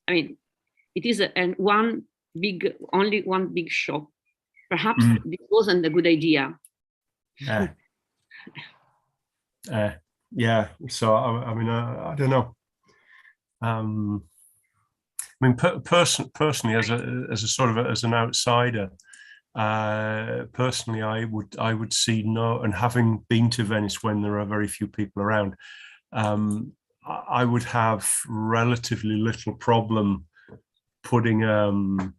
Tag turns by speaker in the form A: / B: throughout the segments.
A: I mean, it is only one big shop. Perhaps this wasn't a good idea.
B: Yeah. So I mean, I don't know. I mean, personally, as a sort of as an outsider, personally, I would see no. And having been to Venice when there are very few people around, I would have relatively little problem putting an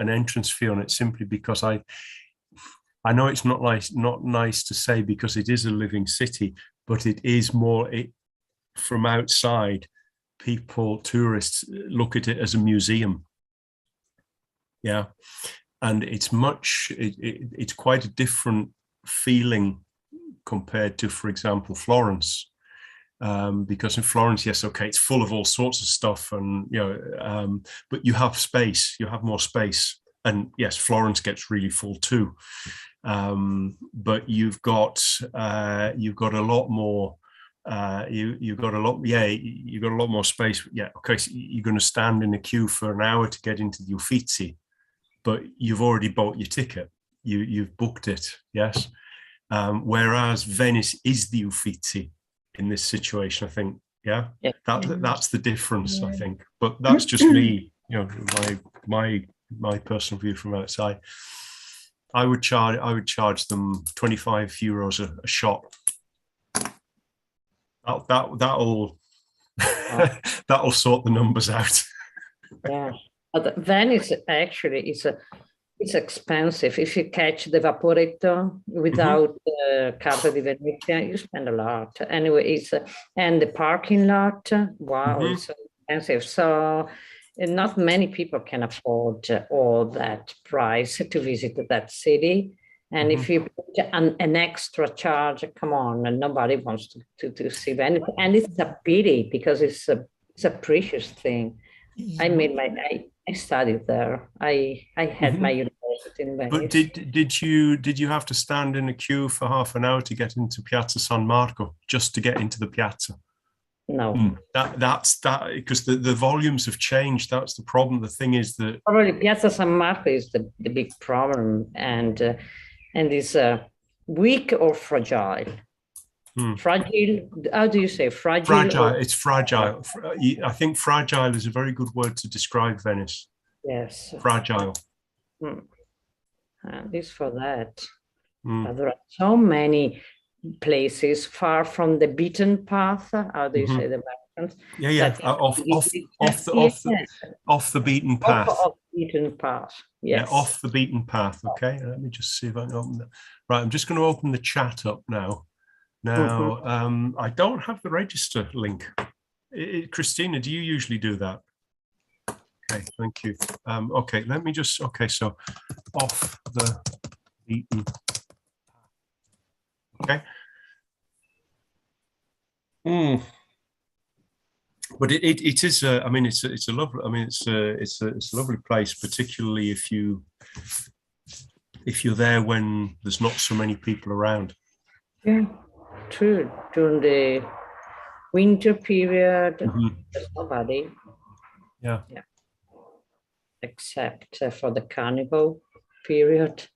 B: entrance fee on it, simply because I know it's not nice to say, because it is a living city, but it is more from outside. Tourists look at it as a museum. Yeah, and it's quite a different feeling compared to, for example, Florence. Because in Florence, yes, okay, it's full of all sorts of stuff, and but you have space, you have more space, and yes, Florence gets really full too. But you've got a lot more. You've got a lot more space. Yeah, okay, so you're going to stand in a queue for an hour to get into the Uffizi, but you've already bought your ticket. You've booked it. Yes. Whereas Venice is the Uffizi in this situation, I think. Yeah, that's the difference, I think. But that's just me, my personal view from outside. I would charge them 25 euros a shot. That'll that'll sort the numbers out.
A: Yeah, but Venice actually it's expensive. If you catch the Vaporetto without Carta di Venezia, you spend a lot. Anyway, and the parking lot, wow, it's so expensive. So not many people can afford all that price to visit that city. And if you put an extra charge, come on, and nobody wants to see Venice. And it's a pity, because it's a precious thing. I studied there. I had my university in Venice.
B: But did you have to stand in a queue for half an hour to get into Piazza San Marco, just to get into the piazza?
A: No.
B: That's because the volumes have changed. That's the problem. The thing is that
A: probably Piazza San Marco is the big problem, and is weak or fragile. Fragile, how do you say fragile?
B: Fragile, it's fragile. I think fragile is a very good word to describe Venice.
A: Yes.
B: Fragile.
A: At least for that. There are so many places far from the beaten path. How do you say the Americans?
B: Yeah. Off the beaten path.
A: Off the beaten path. Yes.
B: Yeah, off the beaten path. Okay. Let me just see if I can open that. Right, I'm just going to open the chat up now. I don't have the register link. Christina, do you usually do that? Okay, thank you. Okay, let me just, so off the beaten path. Okay. But it is. I mean, it's a lovely. I mean, it's a lovely place, particularly if you're there when there's not so many people around.
A: Yeah, true. During the winter period, there's nobody.
B: Yeah.
A: Except for the carnival period.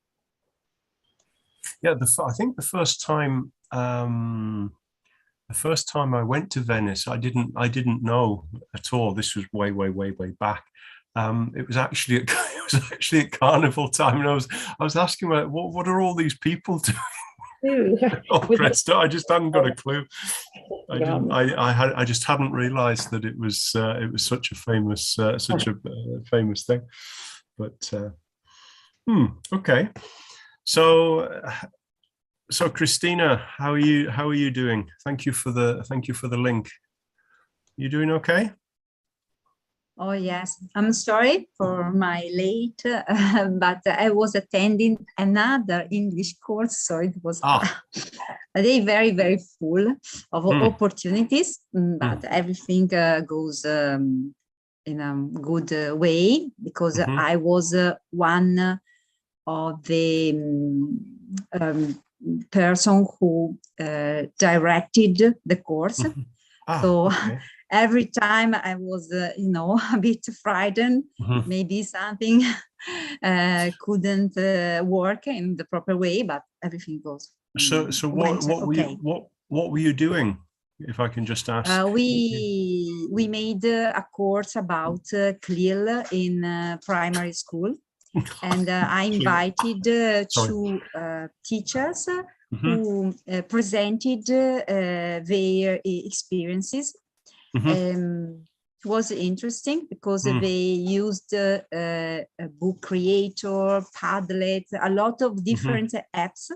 B: Yeah, I think the first time I went to Venice, I didn't know at all. This was way back. It was actually at carnival time, and I was asking, what are all these people doing? Dressed up. I just hadn't got a clue. I just hadn't realised that it was such a famous thing. But okay. So Christina, how are you doing? Thank you for the link. You doing okay?
C: Oh yes, I'm sorry for my late, but I was attending another English course, so it was a day very full of opportunities, but everything goes in a good way, because I was one of the person who directed the course. So every time I was, a bit frightened. Maybe something couldn't work in the proper way, but everything goes.
B: So what were you doing, if I can just ask?
C: We made a course about CLIL in primary school, and I invited two teachers who presented their experiences. It was interesting because they used a book creator, Padlet, a lot of different apps.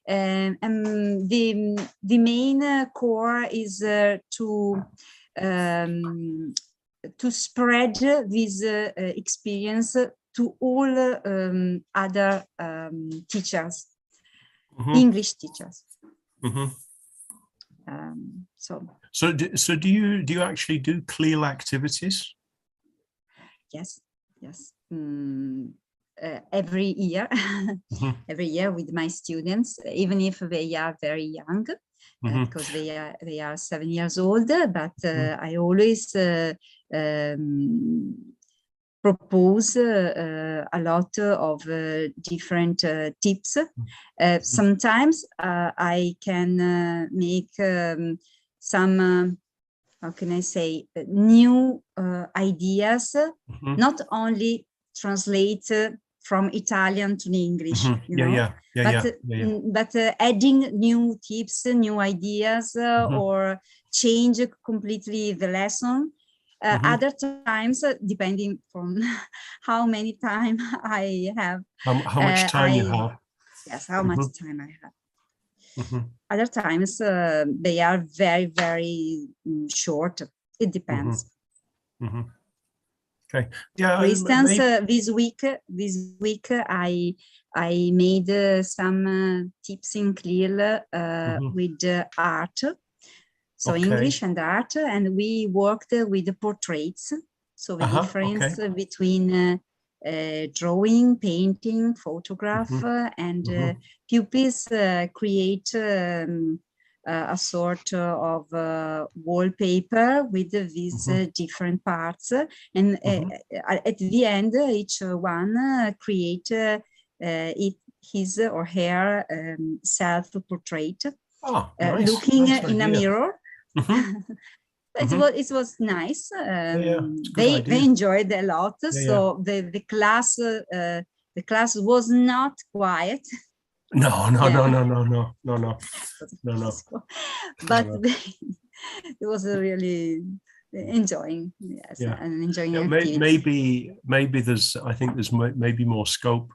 C: And the main core is to spread this experience to all other teachers, English teachers.
B: So do you actually do CLIL activities?
C: Yes. Every year, every year with my students, even if they are very young, because they are 7 years old. But I always propose a lot of different tips. Sometimes I can make some, how can I say, new ideas, not only translate from Italian to English, but adding new tips, new ideas, or change completely the lesson. Other times, depending from how many time I have.
B: How much time you have?
C: Yes, how much time I have. Other times, they are very, very short. It depends.
B: Okay. Yeah.
C: For instance, this week I made some tips in CLIL with art, so English and art, and we worked with the portraits. So the difference between drawing, painting, photograph, and pupils create a sort of wallpaper with these different parts, and at the end each one create his or her self-portrait,
B: nice.
C: looking
B: nice
C: in a mirror. It was nice. They enjoyed a lot. So the class was not quiet.
B: No.
C: But it was really enjoying. Yes, and enjoying activity.
B: Maybe there's maybe more scope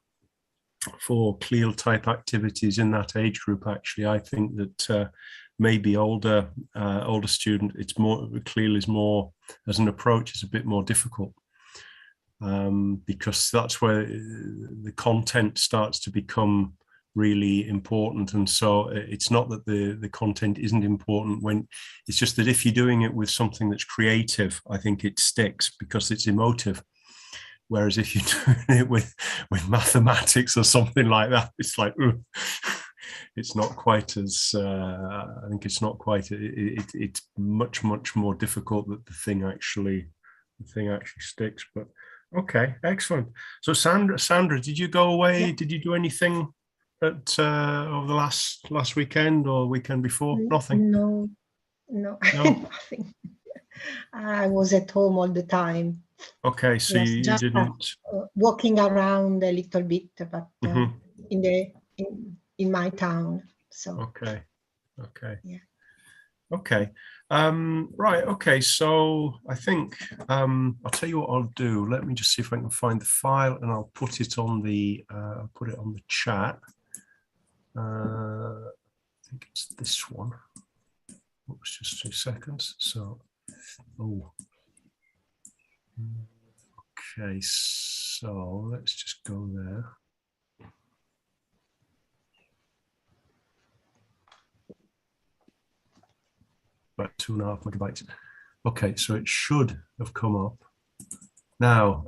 B: for CLIL type activities in that age group. Actually, I think that maybe older student, it's more, CLIL is more, as an approach, is a bit more difficult, because that's where the content starts to become really important. And so it's not that the content isn't important, when it's just that if you're doing it with something that's creative, I think it sticks because it's emotive. Whereas if you're doing it with mathematics or something like that, it's like, it's not quite as, I think it's not quite, it's much more difficult that the thing actually sticks. But okay, excellent. So Sandra, did you go away?
C: Yeah.
B: Did you do anything at over the last weekend or weekend before? Nothing?
D: No. Nothing. I was at home all the time.
B: Okay, so
D: yes,
B: you
D: just
B: didn't
D: walking around a little bit, but in my town. So
B: okay.
D: Yeah.
B: Okay. Right. Okay. So I think I'll tell you what I'll do. Let me just see if I can find the file, and I'll put it on the chat. I think it's this one. Oops, just 2 seconds. So, okay. So let's just go there. About 2.5 megabytes. Okay, so it should have come up now.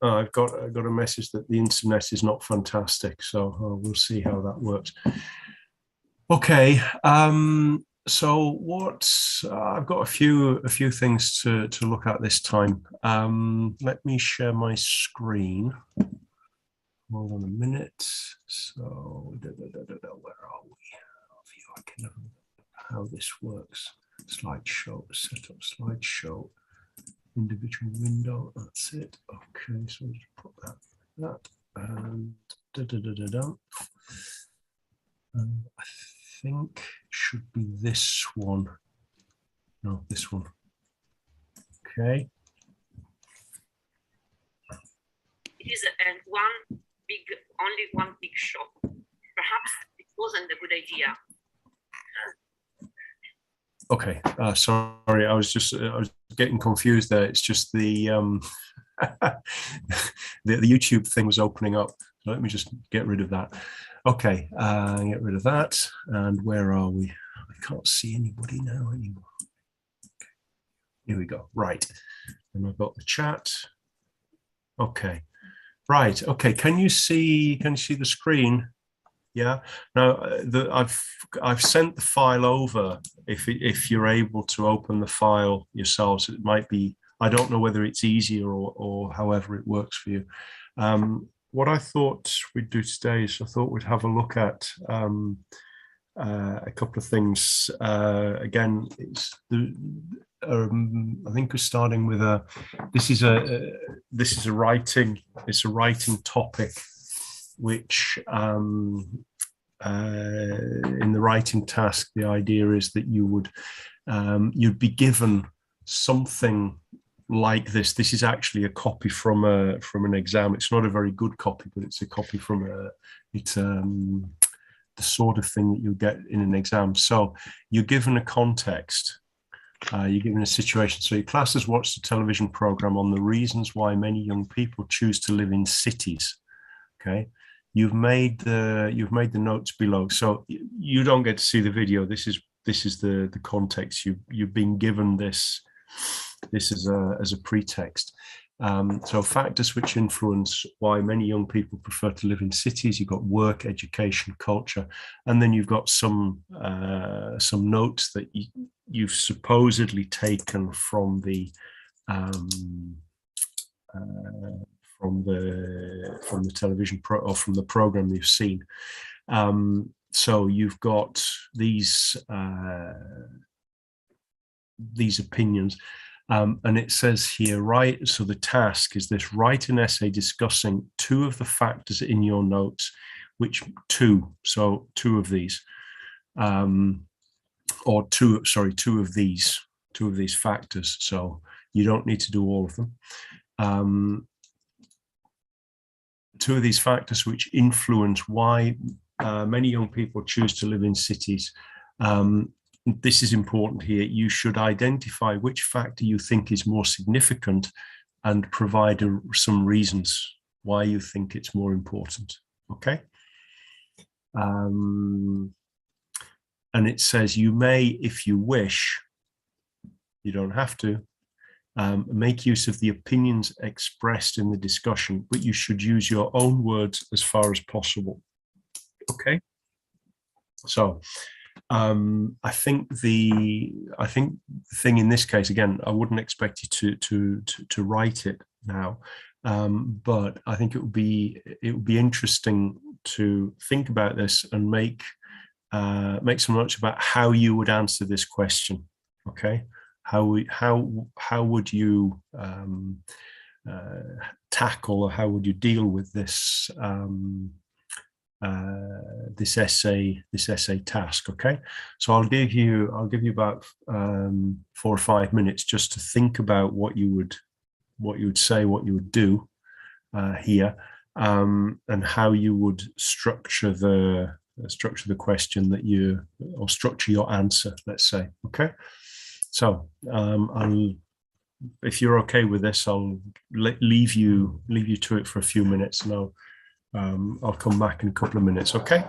B: I've got a message that the internet is not fantastic, so we'll see how that works. Okay, So I've got a few things to look at this time. Let me share my screen. Hold on a minute. So where are we? I can have how this works. Slideshow, set up slideshow, individual window. That's it. Okay, so just put that and I think it should be this one. No, this one. Okay.
E: It is only one big shop. Perhaps it wasn't a good idea.
B: Okay, sorry, I was getting confused there. It's just the the YouTube thing was opening up. So let me just get rid of that. Okay, get rid of that. And where are we? I can't see anybody now anymore. Here we go. Right, and I've got the chat. Okay, right. Okay, can you see the screen? Yeah. Now I've sent the file over. If you're able to open the file yourselves, it might be. I don't know whether it's easier or however it works for you. What I thought we'd do today is I thought we'd have a look at a couple of things. Again, it's I think we're starting with this is a writing. It's a writing topic, which in the writing task, the idea is that you'd be given something like this. This is actually a copy from an exam. It's not a very good copy, but it's a copy from the sort of thing that you get in an exam. So you're given a context. You're given a situation. So your class has watched a television program on the reasons why many young people choose to live in cities. Okay. You've made the notes below, so you don't get to see the video. This is the context. You've been given this as a pretext. So factors which influence why many young people prefer to live in cities. You've got work, education, culture, and then you've got some notes that you've supposedly taken from the television or from the program you've seen. So you've got these opinions, and it says here, right? So the task is this: write an essay discussing two of the factors in your notes, two of these, or two of these factors. So you don't need to do all of them. Two of these factors which influence why many young people choose to live in cities. This is important here. You should identify which factor you think is more significant and provide some reasons why you think it's more important. Okay. And it says you may, if you wish, you don't have to, make use of the opinions expressed in the discussion, but you should use your own words as far as possible. Okay. So I think the thing in this case, again, I wouldn't expect you to write it now, but I think it would be interesting to think about this and make some notes about how you would answer this question. Okay. How would you tackle, or how would you deal with this this essay task? Okay, so I'll give you about 4 or 5 minutes just to think about what you would say, what you would do here, and how you would structure the question or structure your answer, let's say. Okay. So if you're okay with this, I'll leave you to it for a few minutes, and I'll come back in a couple of minutes. Okay.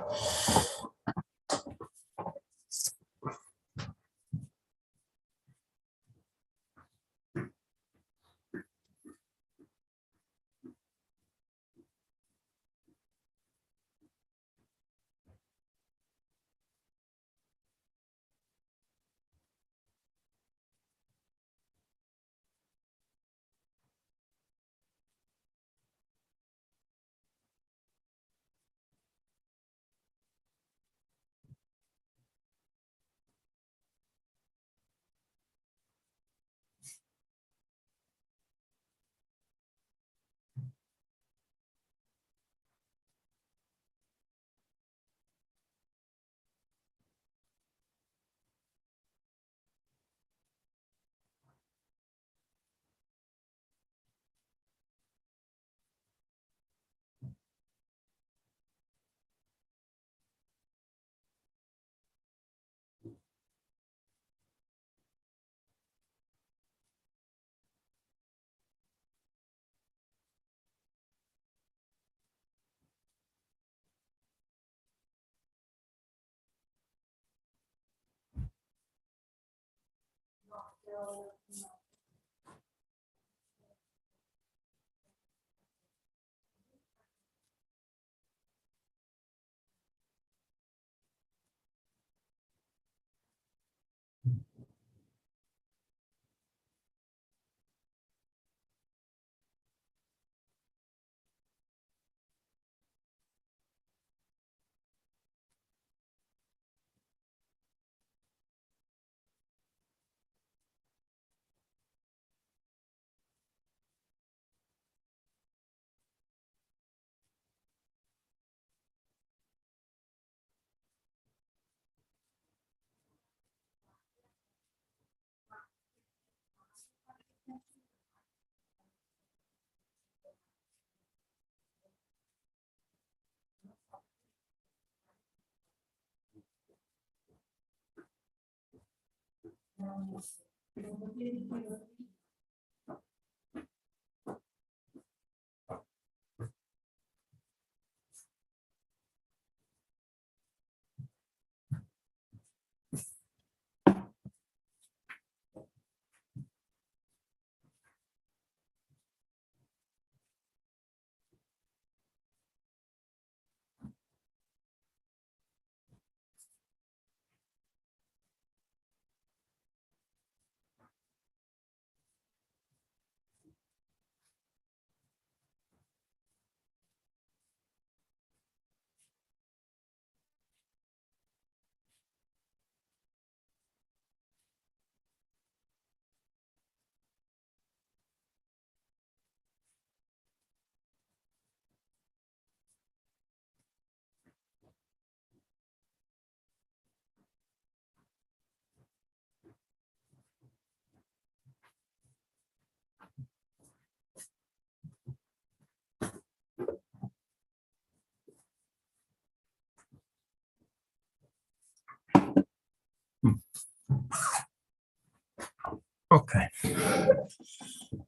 B: Okay.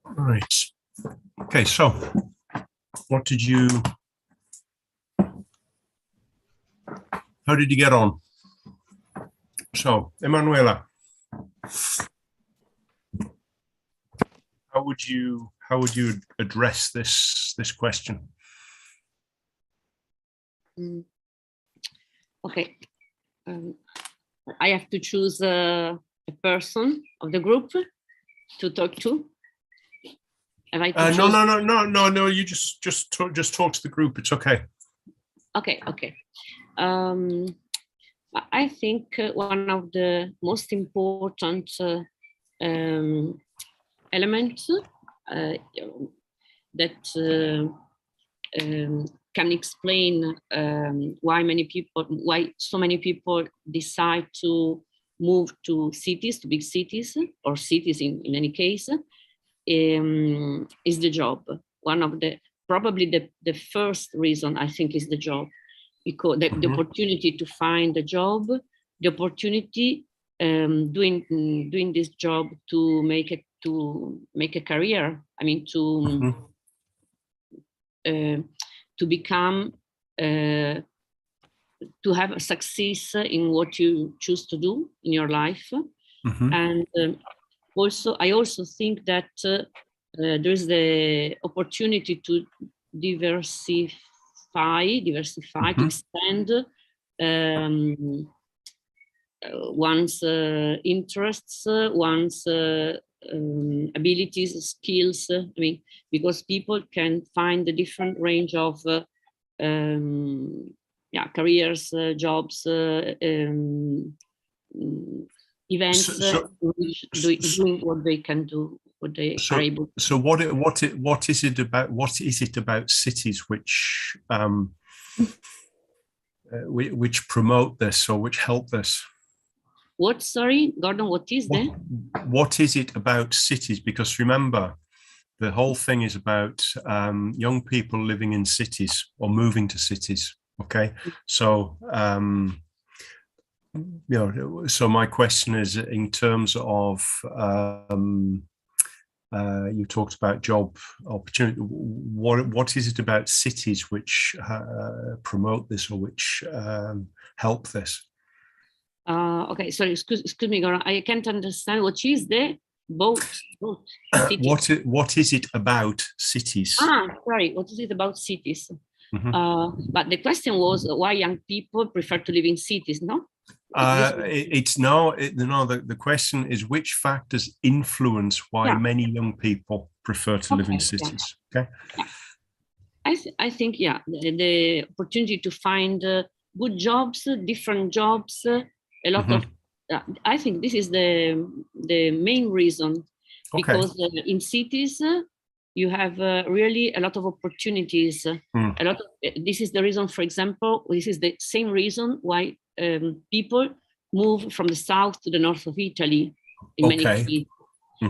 B: Right. Okay, so what did you, how did you get on? So, Emanuela, how would you address this question?
E: Okay. I have to choose a person of the group to talk to.
B: No. You just talk to the group. It's okay.
E: Okay. I think one of the most important elements that can explain why so many people decide to move to cities, to big cities, or cities in any case, is the job. One of probably the first reason, I think, is the job, because the opportunity to find a job, the opportunity doing this job to make a career. I mean, to become to have a success in what you choose to do in your life. And also, I also think that there's the opportunity to diversify, to expand one's interests, one's abilities, skills. I mean, because people can find a different range of careers, jobs, events, doing what they can do, what they are able to.
B: So what is it about cities which promote this or which help this?
E: What, sorry, Gordon, what is that?
B: What is it about cities? Because remember, the whole thing is about young people living in cities or moving to cities. Okay, so so my question is, in terms of you talked about job opportunity. What is it about cities which promote this or which help this?
E: Okay, sorry, excuse me, Gordon. I can't understand what is the both cities.
B: What is it about cities?
E: Sorry, what is it about cities?
B: Mhm.
E: But the question was why young people prefer to live in cities, no?
B: The question is which factors influence why many young people prefer to live in cities. Okay.
E: Yeah. I think the opportunity to find good jobs, different jobs, a lot of. I think this is the main reason, because in cities you have really a lot of opportunities. This is the reason, for example, this is the same reason why people move from the south to the north of Italy in many cases,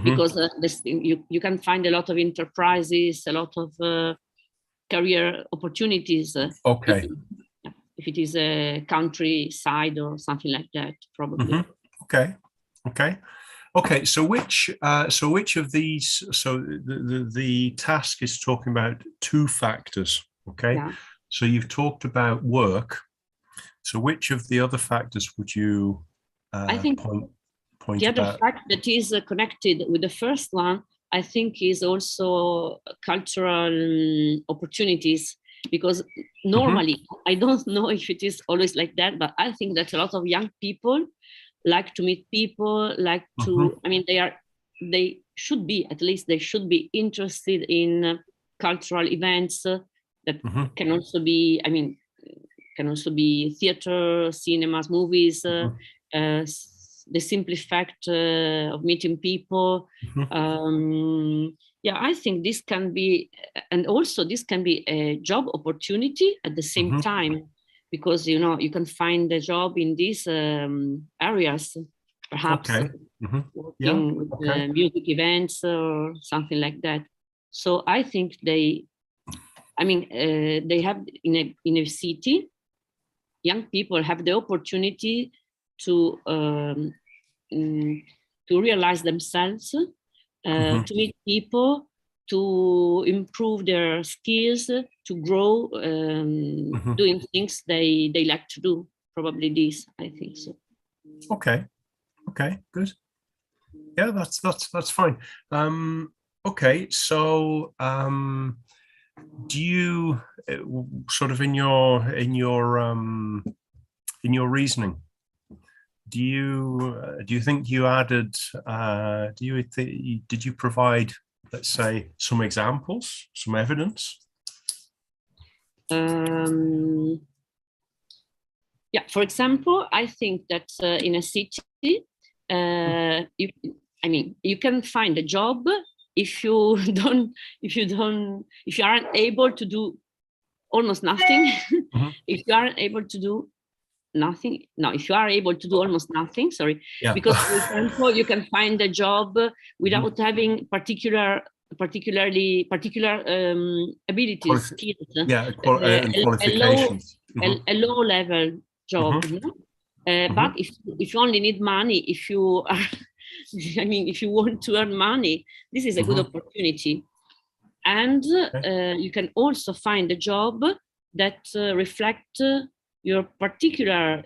E: because you can find a lot of enterprises, a lot of career opportunities. If it is a countryside or something like that, probably.
B: Okay. So which of these? So the task is talking about two factors. Okay. Yeah. So you've talked about work. So which of the other factors would you
E: I think
B: point
E: the other
B: about?
E: fact that is connected with the first one, I think, is also cultural opportunities, because normally, I don't know if it is always like that, but I think that a lot of young people like to meet people, like to, I mean, they should be, at least they should be interested in cultural events that can also be, I mean, can also be theater, cinemas, movies, the simple fact of meeting people. I think this can be, and also this can be a job opportunity at the same time, because you can find a job in these areas, perhaps working with music events or something like that. So I think they have in a city, young people have the opportunity to realize themselves, to meet people, to improve their skills, to grow, doing things they like to do. Probably this, I think so.
B: Okay, good. Yeah, that's fine. Okay, so do you sort of in your reasoning, do you think you added? Did you provide, let's say, some examples, some evidence?
E: For example, I think that in a city, you can find a job if you aren't able to do almost nothing. If you aren't able to do nothing, if you are able to do almost nothing, because for example, you can find a job without having particular abilities, skills,
B: qualifications,
E: a low level job. But if you only need money, if you are, if you want to earn money, this is a good opportunity. And you can also find a job that reflect your particular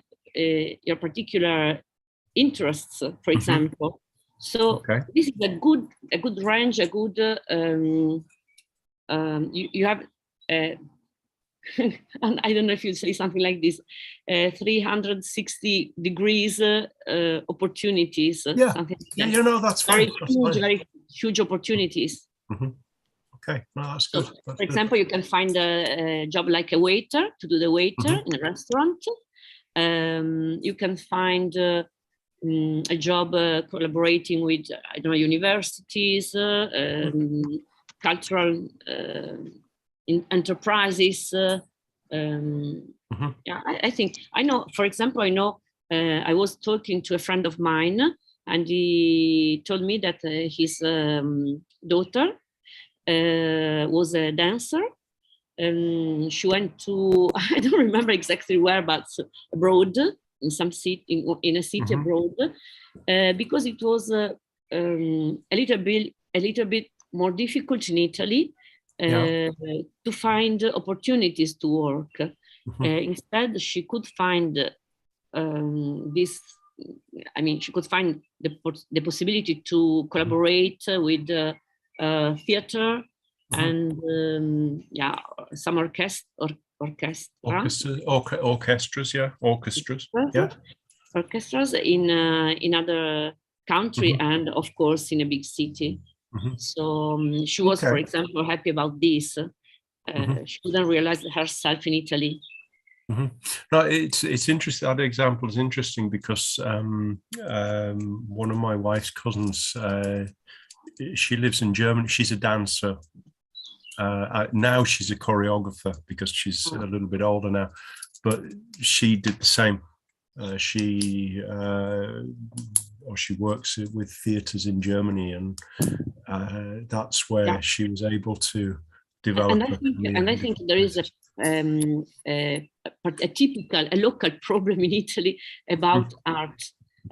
E: interests, for example. So this is a good range, a good you have and I don't know if you say something like this, 360 degrees opportunities. Something like that.
B: That's fine.
E: Very huge opportunities.
B: Okay, no, that's good.
E: For example, you can find a job like a waiter, to do the waiter in a restaurant. You can find a job collaborating with, I don't know, universities, cultural enterprises. I think, I know, for example, I was talking to a friend of mine, and he told me that his daughter was a dancer. She went to, I don't remember exactly where, but abroad, in some city, in a city abroad, because it was a little bit more difficult in Italy to find opportunities to work. Instead, she could find this I mean, she could find the possibility to collaborate with theater and some orchestras, orchestras in other country and of course in a big city. So she was, for example, happy about this. She couldn't realize herself in Italy.
B: No, it's interesting. That example is interesting because one of my wife's cousins, she lives in Germany. She's a dancer. Now she's a choreographer because she's a little bit older now, but she did the same. She works with theaters in Germany, and that's where she was able to develop.
E: And I think there is a local problem in Italy about art,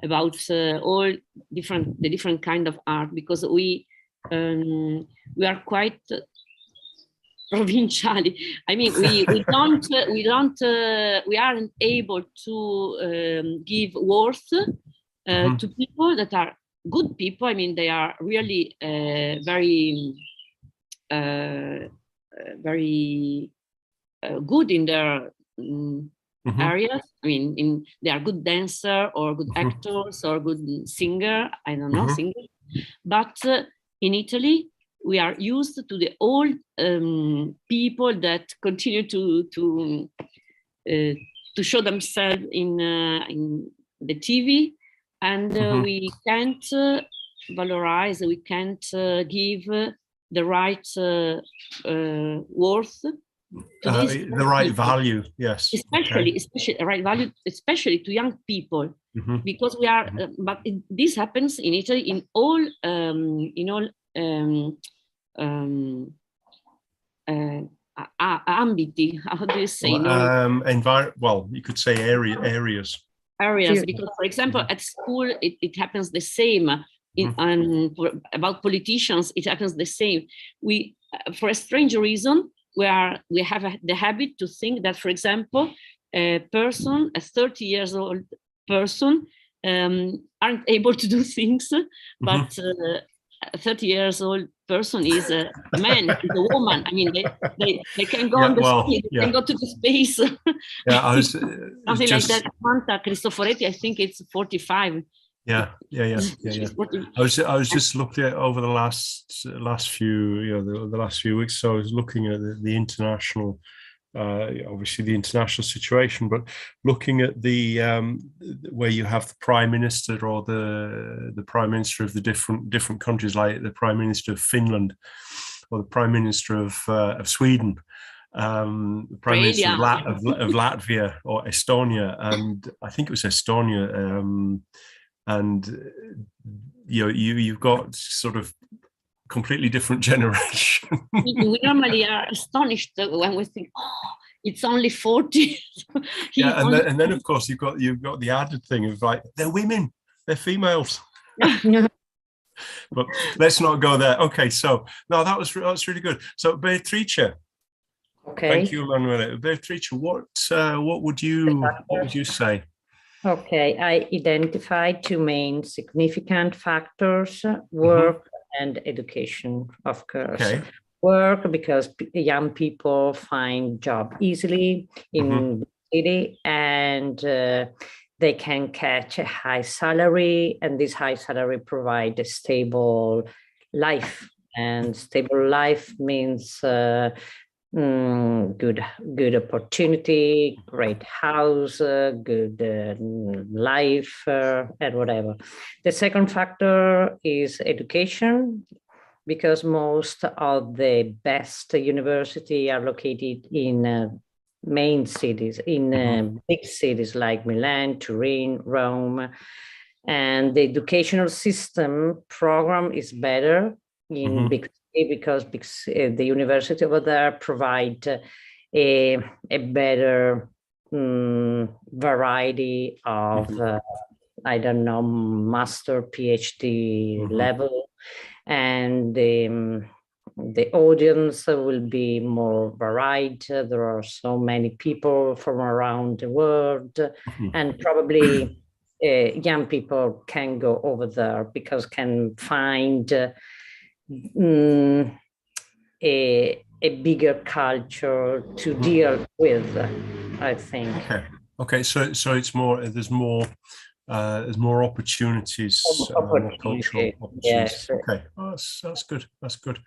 E: about all the different kind of art, because we are quite provinciali. I mean, we aren't able to give worth to people that are good people. I mean, they are really very good in their areas. I mean, they are good dancer or good actors or good singer. I don't know, singer. But in Italy, we are used to the old people that continue to show themselves in the TV, and we can't valorize. We can't give the right worth.
B: The right value, yes.
E: Especially right value, especially to young people, because we are. But this happens in Italy in all ambiti. How do you say?
B: Well, you could say areas.
E: Because, for example, at school it happens the same. About politicians, it happens the same. We, for a strange reason, we have the habit to think that, for example, a 30 years old person aren't able to do things, but a 30 years old person is a man, is a woman. I mean, they can go on the space, they can go to the space. Something like that. Santa Cristoforetti, I think it's 45.
B: Yeah. I was just looking at over the last few the last few weeks. So I was looking at the international, obviously the international situation, but looking at the where you have the prime minister or the prime minister of the different countries, like the prime minister of Finland or the prime minister of Sweden. The prime minister of Latvia or Estonia, and I think it was Estonia. And you've got sort of completely different generation.
E: We normally are astonished when we think, oh, it's only 40.
B: And then of course you've got the added thing of like, they're women, they're females. But let's not go there. Okay, so no, that's really good. So Beatrice.
A: Okay.
B: Thank you, Emanuele. Beatrice, what would you say?
A: Okay, I identified two main significant factors: work and education, of course.
B: Okay.
A: Work, because young people find job easily in the city, and they can catch a high salary, and this high salary provide a stable life. And stable life means good opportunity, great house, good life, and whatever. The second factor is education, because most of the best universities are located in main cities, in big cities like Milan, Turin, Rome, and the educational system program is better in big because the university over there provide a better variety of I don't know, master, PhD level, and the audience will be more varied. There are so many people from around the world, and probably young people can go over there because can find a bigger culture to deal with, I think.
B: Okay. So it's more. There's more opportunities, more cultural opportunities.
A: Yes.
B: Okay, that's good. That's good.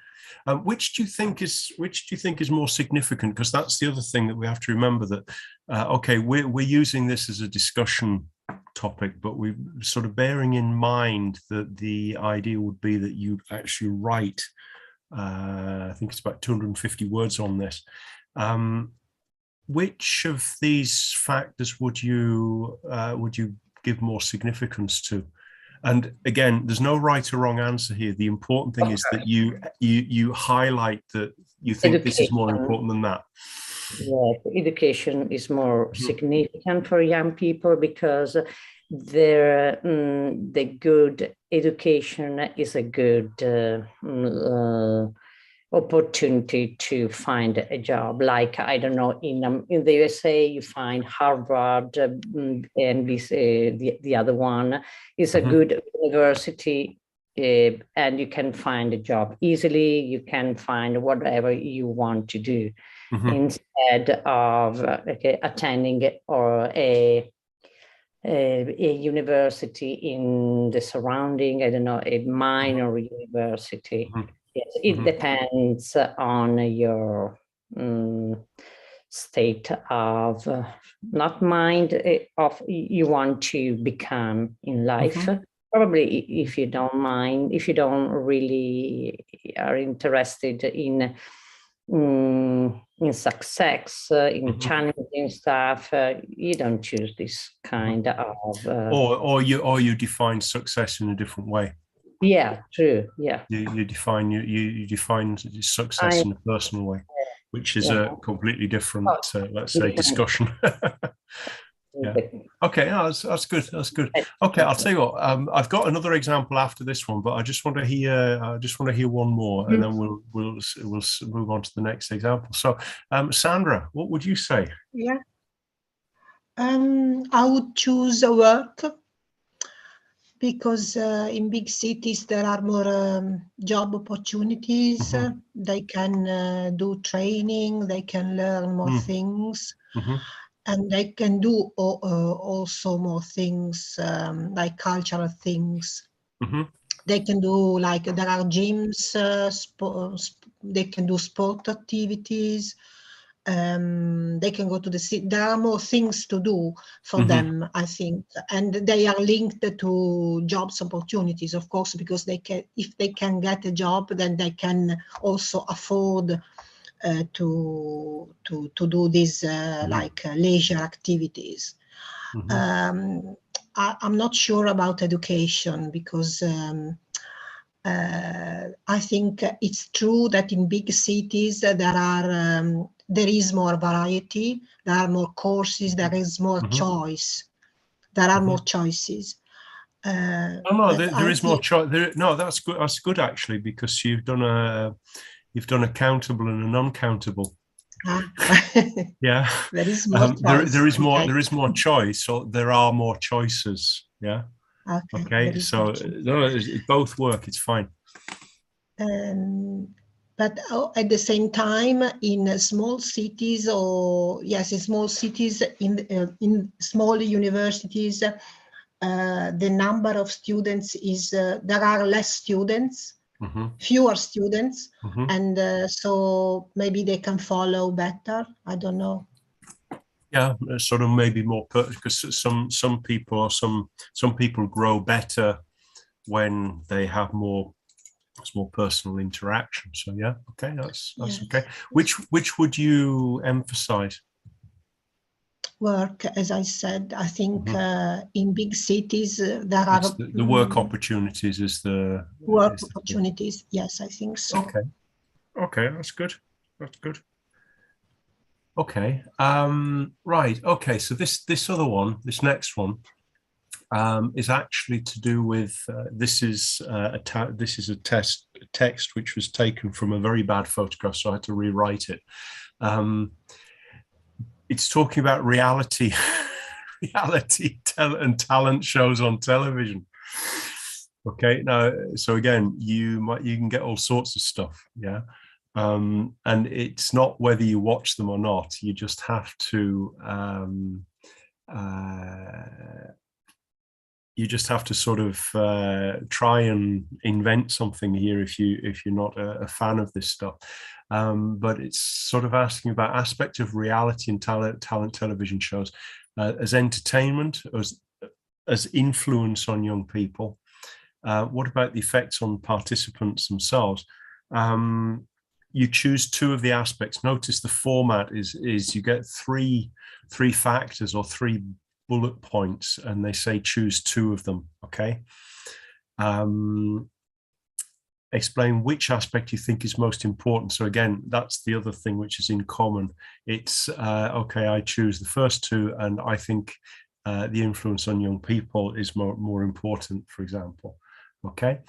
B: Which do you think is more significant? Because that's the other thing that we have to remember, that okay, we're using this as a discussion topic, but we're sort of bearing in mind that the idea would be that you actually write. I think it's about 250 words on this. Which of these factors would you give more significance to? And again, there's no right or wrong answer here. The important thing is that you highlight that you think education. This is more important than that.
A: Yeah, education is more significant for young people because the good education is a good opportunity to find a job. Like, I don't know, in the USA, you find Harvard, and this, the other one is a good university, and you can find a job easily. You can find whatever you want to do instead of attending or a university in the surrounding, I don't know, a minor university. Yes, it depends on your state of not mind of you want to become in life. Probably if you don't mind, if you don't really are interested in success, in challenging stuff, you don't choose this kind of
B: or you define success in a different way.
A: Yeah, true. Yeah,
B: you define success in a personal way, which is a completely different, let's say, discussion. Yeah. Okay, that's good. That's good. Okay, I'll tell you what. I've got another example after this one, but I just want to hear one more, and then we'll move on to the next example. So, Sandra, what would you say?
D: Yeah, I would choose a work. Because in big cities there are more job opportunities. They can do training, they can learn more things, and they can do also more things like cultural things. They can do, like, there are gyms, they can do sport activities. They can go to the city. There are more things to do for them, I think, and they are linked to jobs opportunities, of course, because they can, if they can get a job, then they can also afford to do these like leisure activities. I'm not sure about education because I think it's true that in big cities there is more variety, there are more courses, there is more choice, there are more choices.
B: There is more choice. No, that's good. That's good actually, because you've done a countable and an uncountable. Yeah,
D: there is more choice.
B: There is more. There is more choice, so there are more choices. Yeah. Okay. So no, both work. It's fine.
D: But at the same time, in small cities, in small cities, in small universities, the number of students is there are less students, fewer students, and so maybe they can follow better. I don't know.
B: Yeah, sort of maybe more because some people grow better when they have more personal interaction. So yeah, okay, that's okay. Which would you emphasize?
D: Work, as I said, I think in big cities there are
B: the work opportunities is the
D: work opportunities. Yes, I think so.
B: Okay, that's good. That's good. Okay, right. Okay, so this other one, this next one, is actually to do with this is a text which was taken from a very bad photograph, so I had to rewrite it. It's talking about reality and talent shows on television. Okay, now, so again, you can get all sorts of stuff, yeah. And it's not whether you watch them or not. You just have to sort of try and invent something here if you're not a fan of this stuff. But it's sort of asking about aspects of reality and talent television shows as entertainment, as influence on young people. What about the effects on participants themselves? You choose two of the aspects. Notice the format is you get three factors or three bullet points, and they say choose two of them. Okay. Explain which aspect you think is most important. So again, that's the other thing which is in common. It's okay, I choose the first two, and I think the influence on young people is more important, for example. Okay.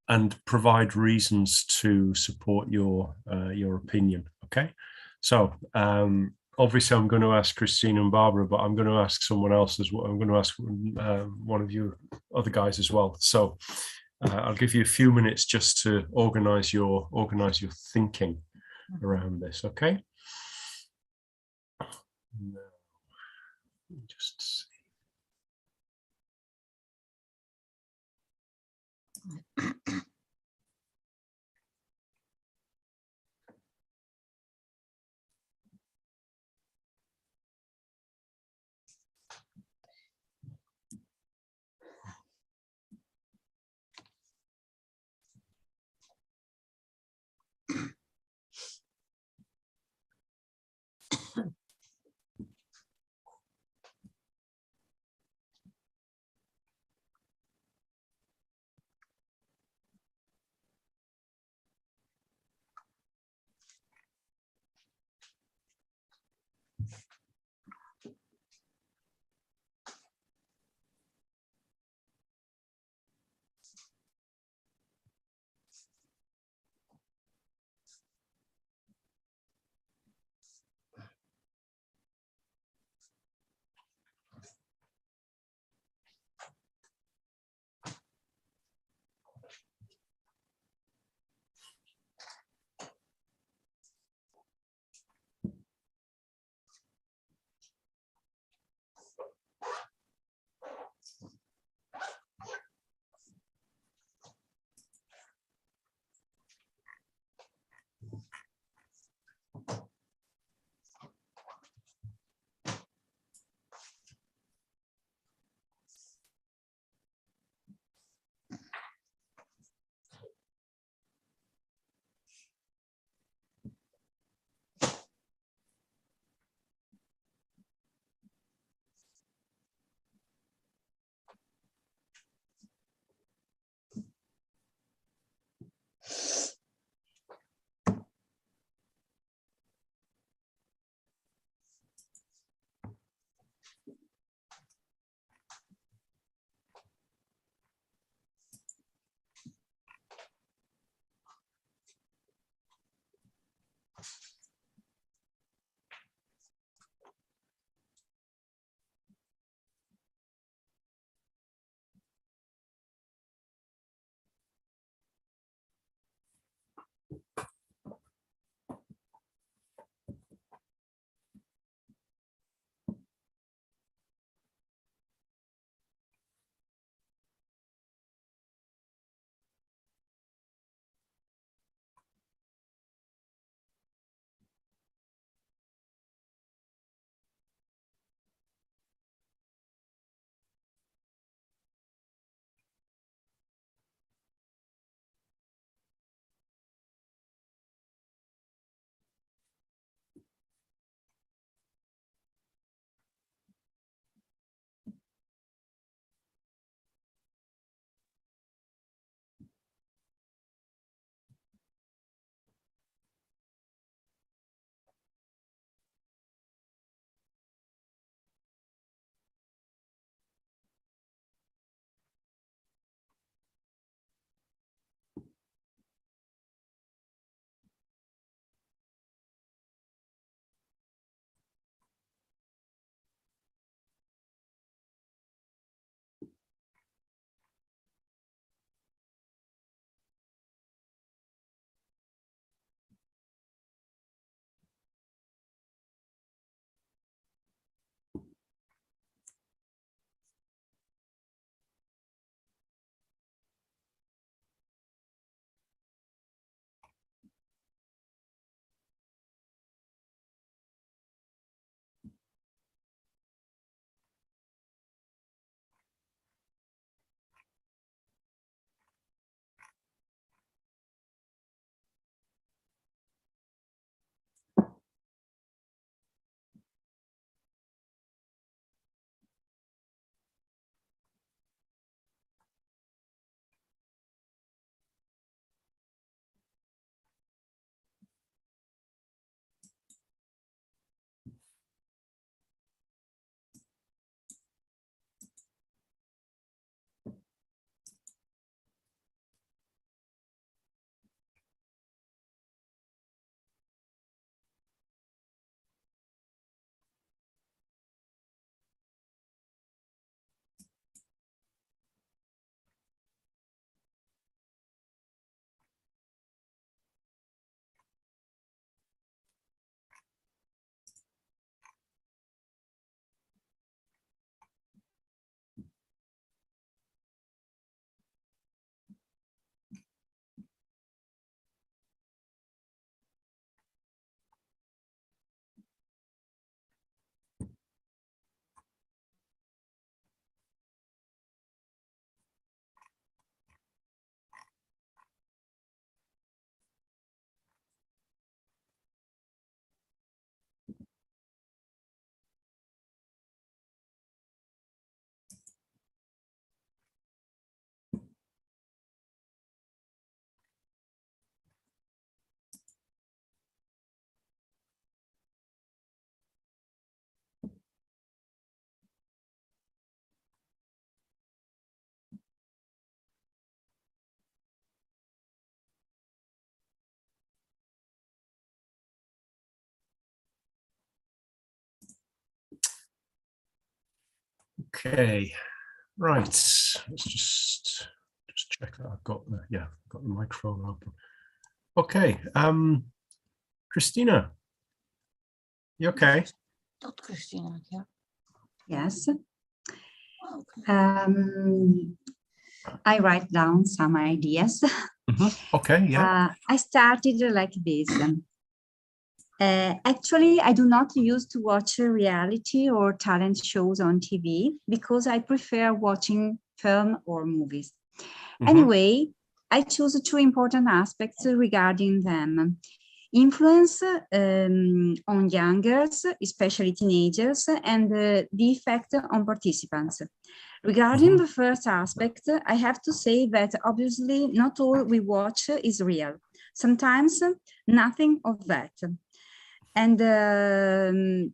B: And provide reasons to support your opinion. Okay. So obviously I'm going to ask Christine and Barbara, but I'm going to ask someone else as well. I'm going to ask one of you other guys as well. So I'll give you a few minutes just to organize your thinking around this. Okay. Now, just see. Okay, right. Let's just check that I've got the got the microphone open. Okay, Christina, you okay?
F: Not Christina, yeah.
C: Yes. I write down some ideas.
B: Okay, yeah.
C: I started like this. Actually, I do not used to watch reality or talent shows on TV because I prefer watching film or movies. Anyway, I choose two important aspects regarding them. Influence on youngers, especially teenagers, and the effect on participants. Regarding the first aspect, I have to say that obviously not all we watch is real. Sometimes nothing of that. And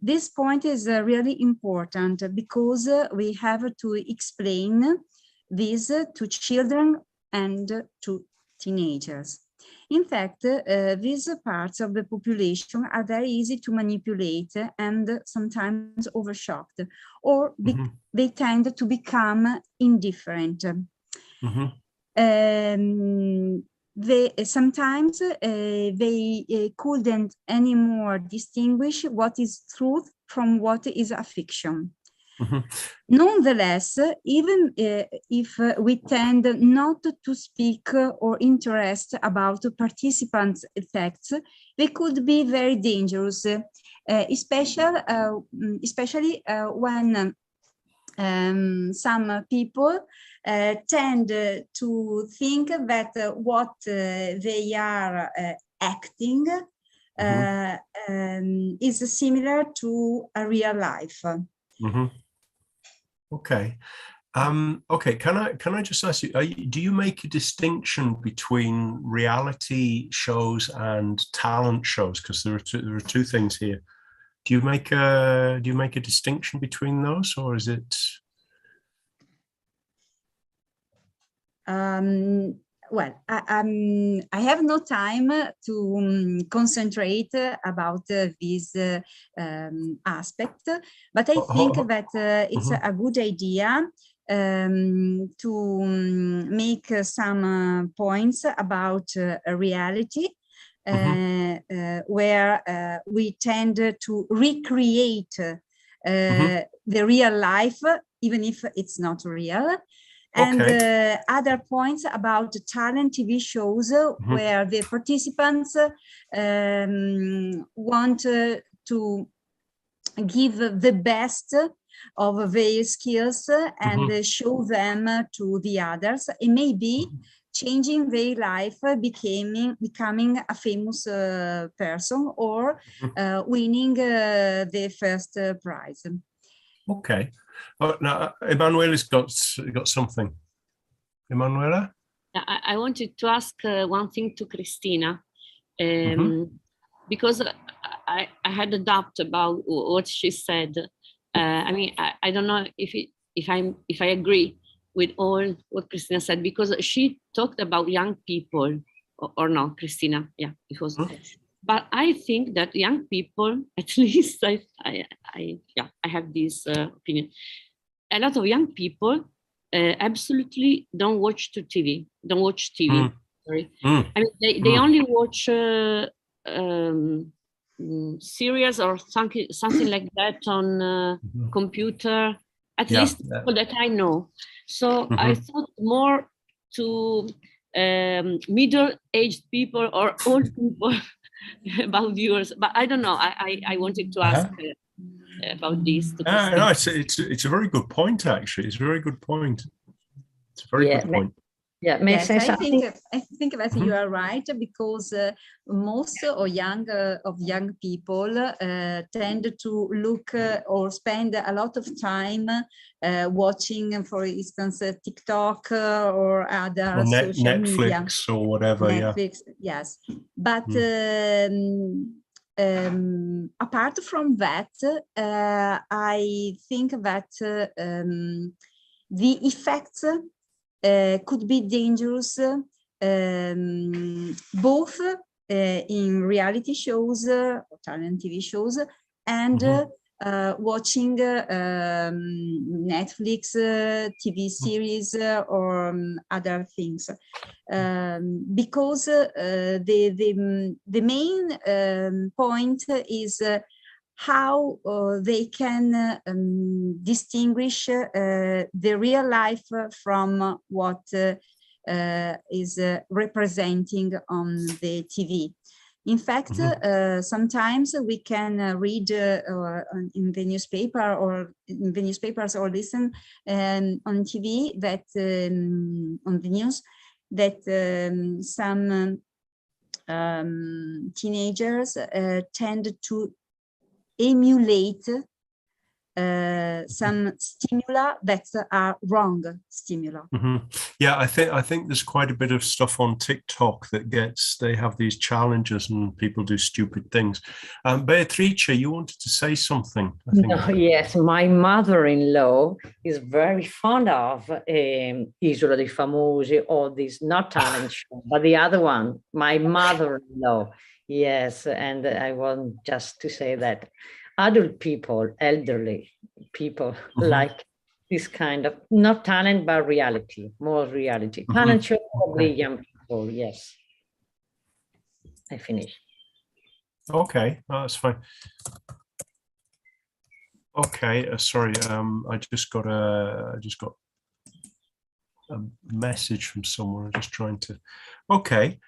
C: this point is really important because we have to explain this to children and to teenagers. In fact, these parts of the population are very easy to manipulate and sometimes overshocked, or they tend to become indifferent. Sometimes they couldn't anymore distinguish what is truth from what is a fiction. Nonetheless, even if we tend not to speak or interest about participants' effects, they could be very dangerous, especially when some people tend to think that what they are acting is similar to a real life.
B: Okay. Okay, can I just ask you, do you make a distinction between reality shows and talent shows? Because there are two things here. Do you make a distinction between those, or is it?
C: Well, I have no time to concentrate about this aspect, but I think that it's a good idea to make some points about reality, where we tend to recreate the real life, even if it's not real. And other points about talent TV shows where the participants want to give the best of their skills and show them to the others, and maybe changing their life, becoming a famous person, or winning the first prize.
B: Okay. Oh, now Emanuela's got something. Emanuela?
E: I wanted to ask one thing to Christina, because I had a doubt about what she said. I mean, I don't know if I agree with all what Christina said, because she talked about young people, or not, Christina? Yeah, because. But I think that young people, at least I have this opinion. A lot of young people absolutely don't watch TV. Sorry, I mean they only watch series or something like that on computer. At least people that I know. So I thought more to middle-aged people or old people about viewers, but I don't know. I wanted to ask about this.
B: No, it's a very good point. Actually, it's a very good point. It's a very good point.
A: Yeah,
C: yes, I think that you are right, because most of young people tend to look or spend a lot of time watching, for instance, TikTok or other social
B: Netflix
C: media,
B: or whatever.
C: Netflix, yes, but. Apart from that, I think that the effects could be dangerous, both in reality shows or talent TV shows, and watching Netflix, TV series, or other things, because the main point is how they can distinguish the real life from what is representing on the TV. In fact, sometimes we can read in the newspaper or in the newspapers or listen on TV that on the news that some teenagers tend to emulate some stimuli that are wrong stimuli.
B: Yeah, I think there's quite a bit of stuff on TikTok that they have these challenges and people do stupid things. Beatrice, you wanted to say something, I think.
A: No, yes, my mother-in-law is very fond of Isola dei Famosi, or this, not talent show, but the other one, my mother-in-law. Yes, and I want just to say that adult people, elderly people like this kind of, not talent, but reality, more reality. Talent show, probably young people, yes. I finished.
B: Okay, that's fine. Okay, sorry, I just got a message from someone. I'm just trying to. Okay,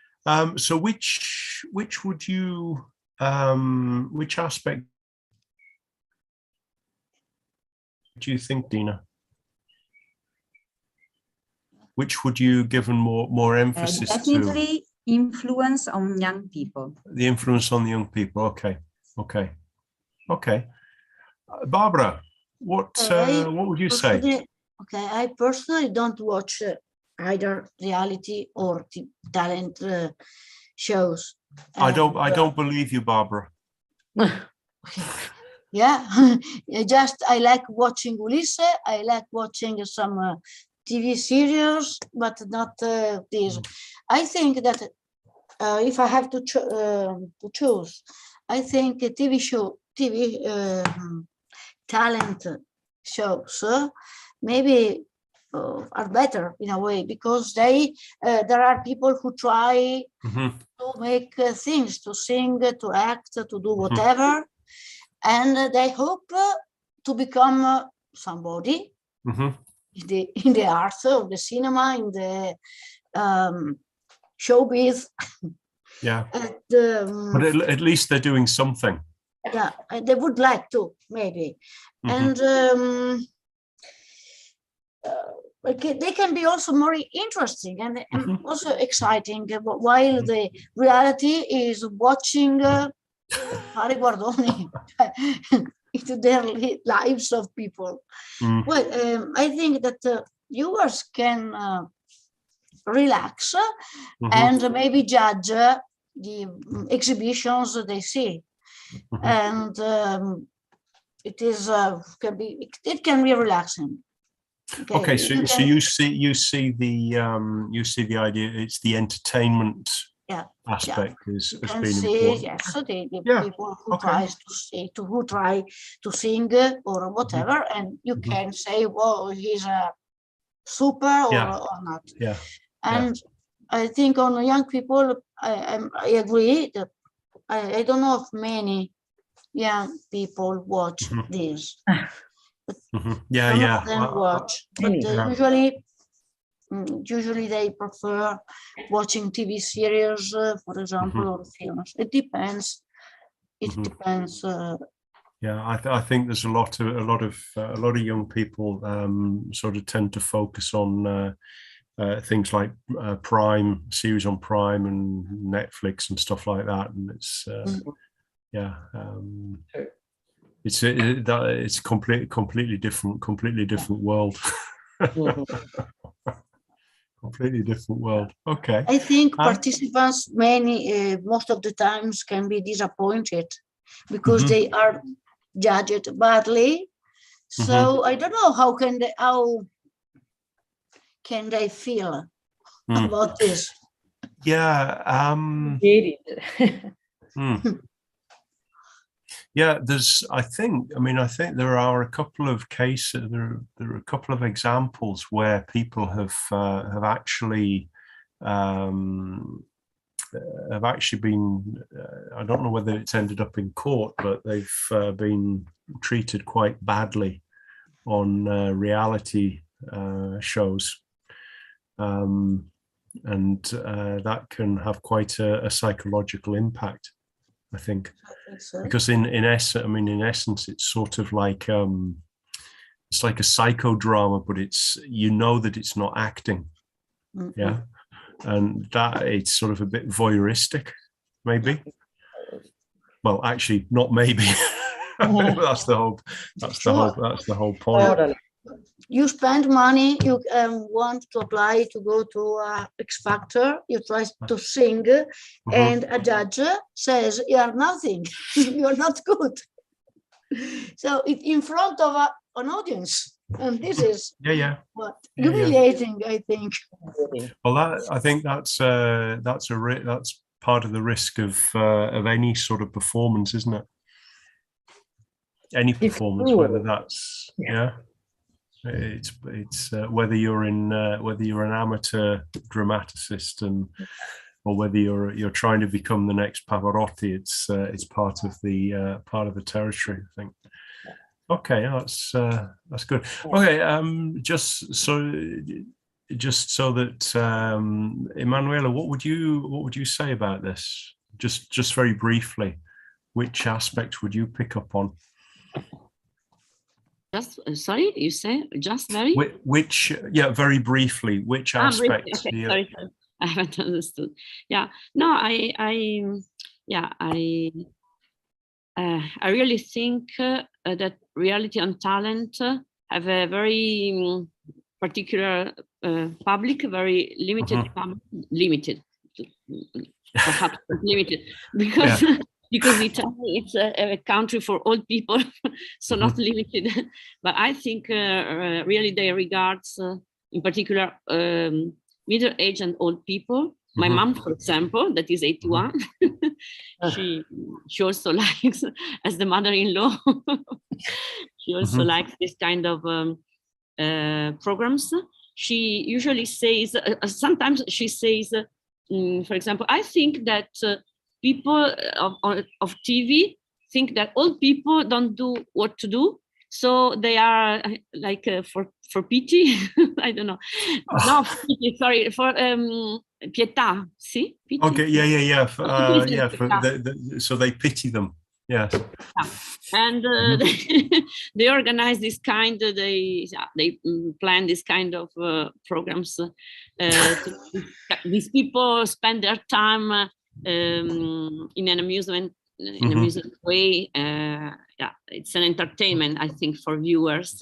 B: so which would you which aspect do you think, Dina? Which would you given more emphasis
C: definitely
B: to?
C: Influence on young people.
B: The influence on the young people. Okay. Barbara, what would you say?
F: Okay, I personally don't watch either reality or talent shows.
B: I don't believe you, Barbara.
F: Yeah, I like watching Ulisse. I like watching some TV series, but not this. I think that if I have to choose, I think a TV talent shows maybe are better in a way, because there are people who try to make things, to sing, to act, to do whatever, and they hope to become somebody in the arts of the cinema, in the showbiz.
B: Yeah, but at least they're doing something.
F: Yeah, they would like to, maybe. And they can be also more interesting and also exciting, while the reality is watching fare guardoni into their lives of people. Well, I think that viewers can relax and maybe judge the exhibitions they see, and it can be relaxing.
B: Okay, so you see the idea. It's the entertainment aspect has been important.
F: Yes, the people who try to sing or whatever, and you can say, well, he's a super or not. Yeah. And I think on young people, I agree that I don't know if many young people watch this. Watch, but usually they prefer watching TV series, for example, or films. It depends.
B: I think there's a lot of young people sort of tend to focus on things like Prime series on Prime and Netflix and stuff like that, and it's it's completely different world. Completely different world. Okay.
F: I think participants most of the times can be disappointed because they are judged badly. So I don't know how can they feel about this.
B: Yeah, I think there are a couple of cases, there are a couple of examples where people have actually um, been, I don't know whether it's ended up in court, but they've been treated quite badly on reality shows. And that can have quite a psychological impact, I think.
F: So.
B: Because in essence, it's sort of like it's like a psychodrama, but it's, you know, that it's not acting.
F: Mhm.
B: Yeah. And that it's sort of a bit voyeuristic, maybe. Well, actually, not maybe. That's the whole point.
A: Totally.
F: You spend money, you want to apply to go to X Factor, you try to sing, and a judge says you are nothing, you are not good. So it's in front of an audience, and this is what humiliating, I think.
B: Well, I think that's part of the risk of any sort of performance, isn't it? Any performance, whether that's it's whether you're an amateur dramaticist or whether you're trying to become the next Pavarotti. It's part of the territory, I think. Okay, that's good. Okay, just so that Emanuela, what would you say about this? Just very briefly, which aspect would you pick up on?
E: Just sorry, you say just very?
B: Very briefly, which aspect?
E: Okay, sorry, I haven't understood. Yeah, no, I really think that reality and talent have a very particular public, very limited, perhaps limited, because because Italy it's a country for old people, so not limited. But I think really they regards in particular middle-aged and old people. My mom, for example, that is 81, she also likes, as the mother-in-law, she also likes this kind of programs. She usually says, sometimes she says, for example, I think that people of TV think that old people don't do what to do, so they are like for pity. I don't know. No, pity, sorry, for pietà. See? Pity.
B: Okay, so they pity them. Yes.
E: Yeah. And they organize this kind. They plan this kind of programs. These people spend their time in an amusement way. It's an entertainment, I think, for viewers.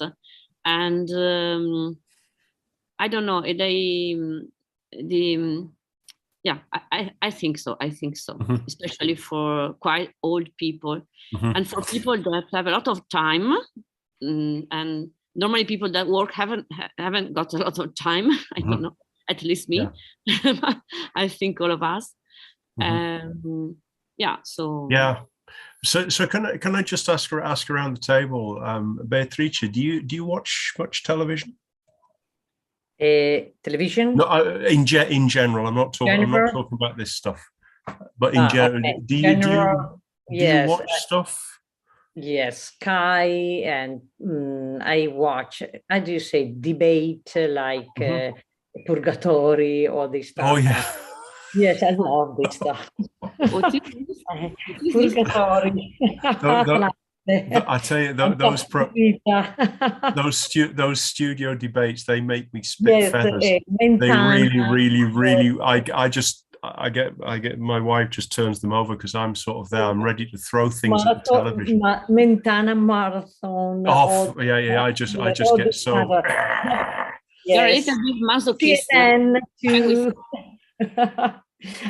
E: And I don't know. I think so. Especially for quite old people, and for people that have a lot of time, and normally people that work haven't got a lot of time. I don't know. At least me. I think all of us.
B: So can I just ask around the table, Beatrice, do you watch much television?
A: Television?
B: No, in general. I'm not talking about this stuff, but in general, okay. Do you watch stuff?
A: Yes, Sky, and I watch. How do you say debate, like Purgatory, all this stuff?
B: Oh yeah.
A: Yes, I love this stuff. Purgatory.
B: I tell you, those studio debates, they make me spit feathers. They really. I get my wife just turns them over because I'm sort of there. I'm ready to throw things at the television.
A: Mentana marathon.
B: Oh yeah. I just get so.
E: Yes. You're a little bit masochist.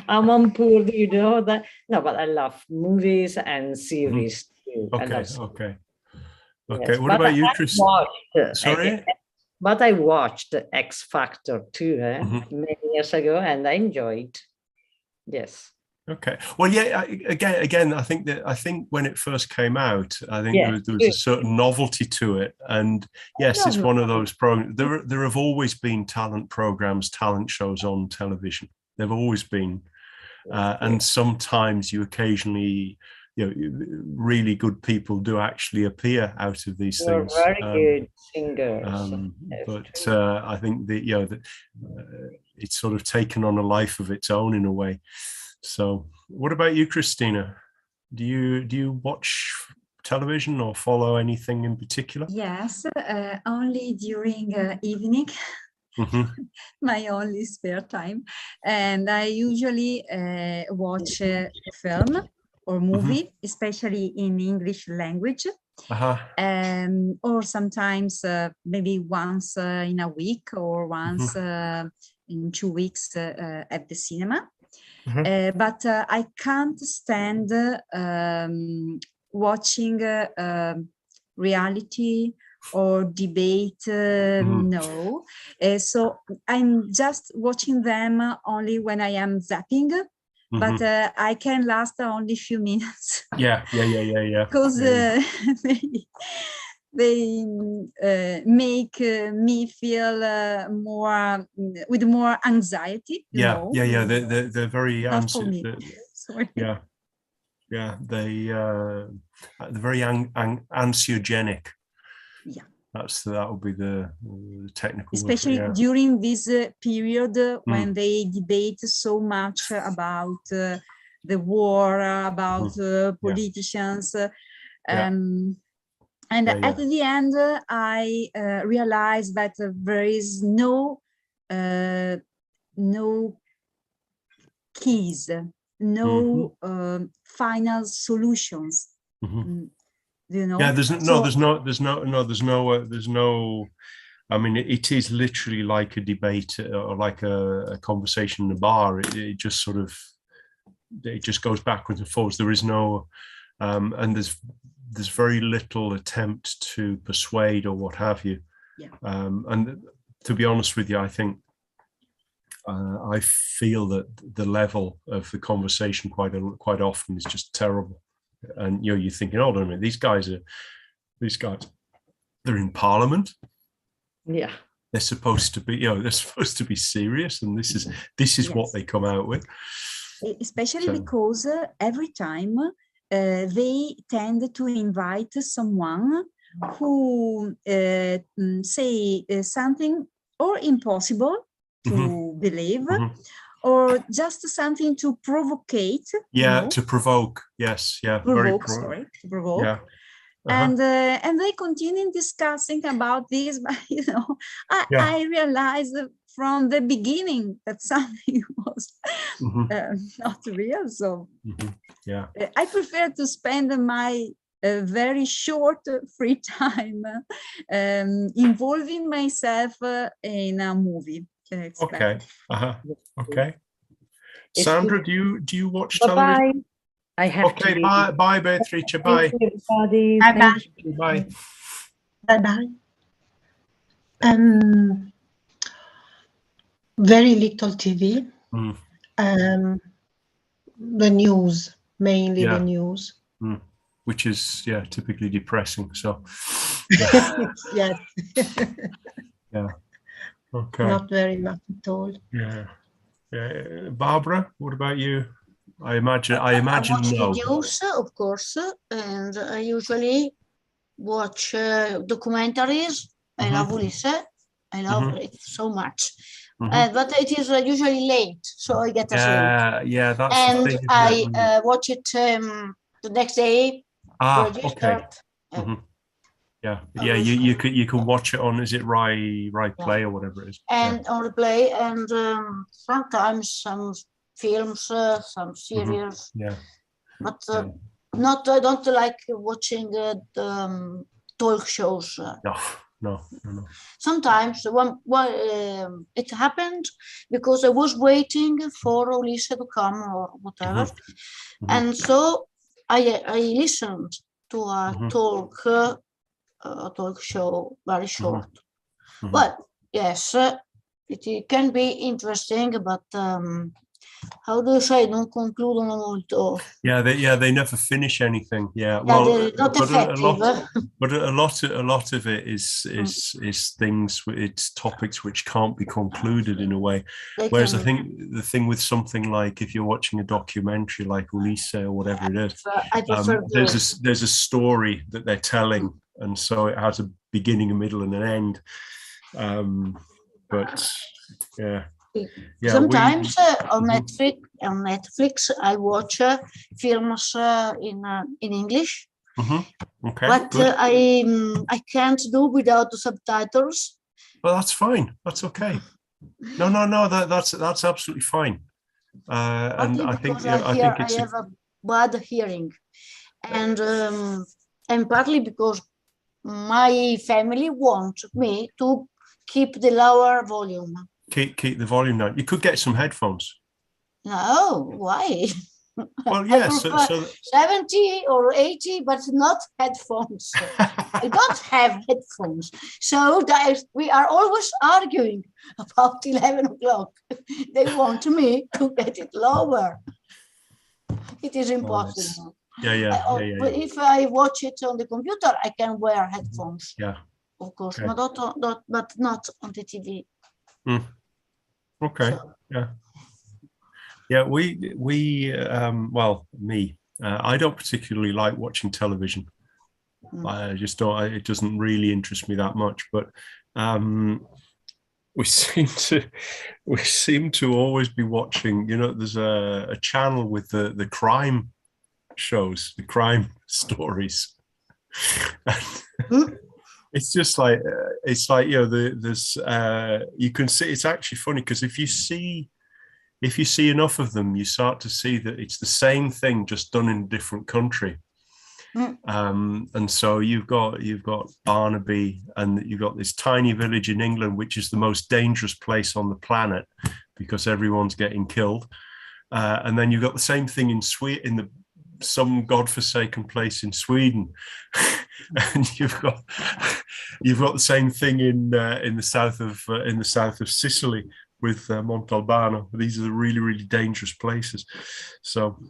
A: I'm on poor, you know that. No, but I love movies and series too.
B: Okay.
A: Yes,
B: what about you, Chris? Sorry?
A: But I watched X Factor too, many years ago, and I enjoyed. Yes.
B: Okay. Well, yeah. Again, I think when it first came out, I think there was a certain novelty to it, and yes, it's one of those programs. There have always been talent programs, talent shows on television. They've always been, and sometimes you occasionally, really good people do actually appear out of these things.
A: Very good singers.
B: But I think that it's sort of taken on a life of its own in a way. So, what about you, Christina? Do you watch television or follow anything in particular?
C: Yes, only during evening, my only spare time, and I usually watch film or movie, especially in English language, or sometimes maybe once in a week or once in 2 weeks at the cinema. But I can't stand watching reality or debate. No. So I'm just watching them only when I am zapping, but I can last only a few minutes.
B: Yeah.
C: Because they make me feel with more anxiety.
B: Yeah. They're very
C: anxious. Sorry.
B: Yeah. They're very anxiogenic.
C: Yeah.
B: That would be the technical
C: especially
B: word,
C: during this period when they debate so much about the war, about politicians. And at the end, I realized that there is no keys, no final solutions.
B: There's no. I mean, it is literally like a debate or like a conversation in a bar. It just sort of, it just goes backwards and forwards. There is no, and there's very little attempt to persuade or what have you. And to be honest with you, I think I feel that the level of the conversation quite often is just terrible. And you're thinking, hold on a minute, these guys, they're in Parliament.
A: Yeah,
B: they're supposed to be serious, and this is what they come out with.
C: Especially because every time they tend to invite someone who say something or impossible to believe, or just something to provocate.
B: To provoke. Yes,
C: provoke. To provoke.
B: Yeah.
C: And they continue discussing about this, but I realized from the beginning that something was not real. So I prefer to spend my very short free time involving myself in a movie.
B: Okay. Okay. Sandra, do you watch television?
A: I have to leave.
B: Bye, Beatrice. Bye.
A: Thank you, everybody.
D: Bye.
A: Thank
B: Bye.
D: Bye. Very little TV. The news, mainly the news.
B: Which is typically depressing. So
D: yes.
B: Yeah. Okay.
D: Not very much at all.
B: Yeah. Barbara, what about you? I imagine
F: I watch
B: no.
F: videos, of course, and I usually watch documentaries. I love Ulisse. I love it so much. But it is usually late, so I get asleep.
B: Yeah, that's
F: and
B: the thing,
F: I watch it the next day.
B: Okay. You can watch it on, is it Rai Play or whatever it is?
F: And on replay, and sometimes some films, some series. But not. I don't like watching the talk shows.
B: No.
F: Sometimes it happened because I was waiting for Ulisse to come or whatever, and so I listened to a talk show, very short. But yes, it can be interesting, but how do you say, non concludono molto.
B: Yeah, they never finish anything. Yeah,
F: Yeah,
B: well,
F: they're not effective.
B: but a lot of it is things. It's topics which can't be concluded in a way. Whereas I think the thing with something like if you're watching a documentary like Ulisse or whatever it is,
F: I prefer
B: there's a story that they're telling, and so it has a beginning, a middle, and an end. But yeah. Yeah,
F: sometimes on Netflix I watch films in English,
B: okay,
F: but I can't do without the subtitles.
B: Well, that's fine. That's okay. No, that's absolutely fine. And I think I
F: have a bad hearing, and partly because my family wants me to keep the lower volume.
B: Keep the volume down. You could get some headphones.
F: No, why?
B: Well, yes.
F: I prefer 70 or 80, but not headphones. I don't have headphones. So we are always arguing about 11 o'clock. They want me to get it lower. It is impossible.
B: But
F: if I watch it on the computer, I can wear headphones.
B: Yeah.
F: Of course, okay. but not on the TV.
B: Okay. So. Yeah. Well, me. I don't particularly like watching television. I just don't. It doesn't really interest me that much. But we seem to always be watching. You know, there's a channel with the crime shows, the crime stories. It's just like you know, there's you can see. It's actually funny because if you see enough of them, you start to see that it's the same thing just done in a different country. And so you've got Barnaby, and you've got this tiny village in England, which is the most dangerous place on the planet because everyone's getting killed. And then you've got the same thing in Sweden, some godforsaken place in Sweden, and you've got the same thing in the south of Sicily with Montalbano. These are the really, really dangerous places. So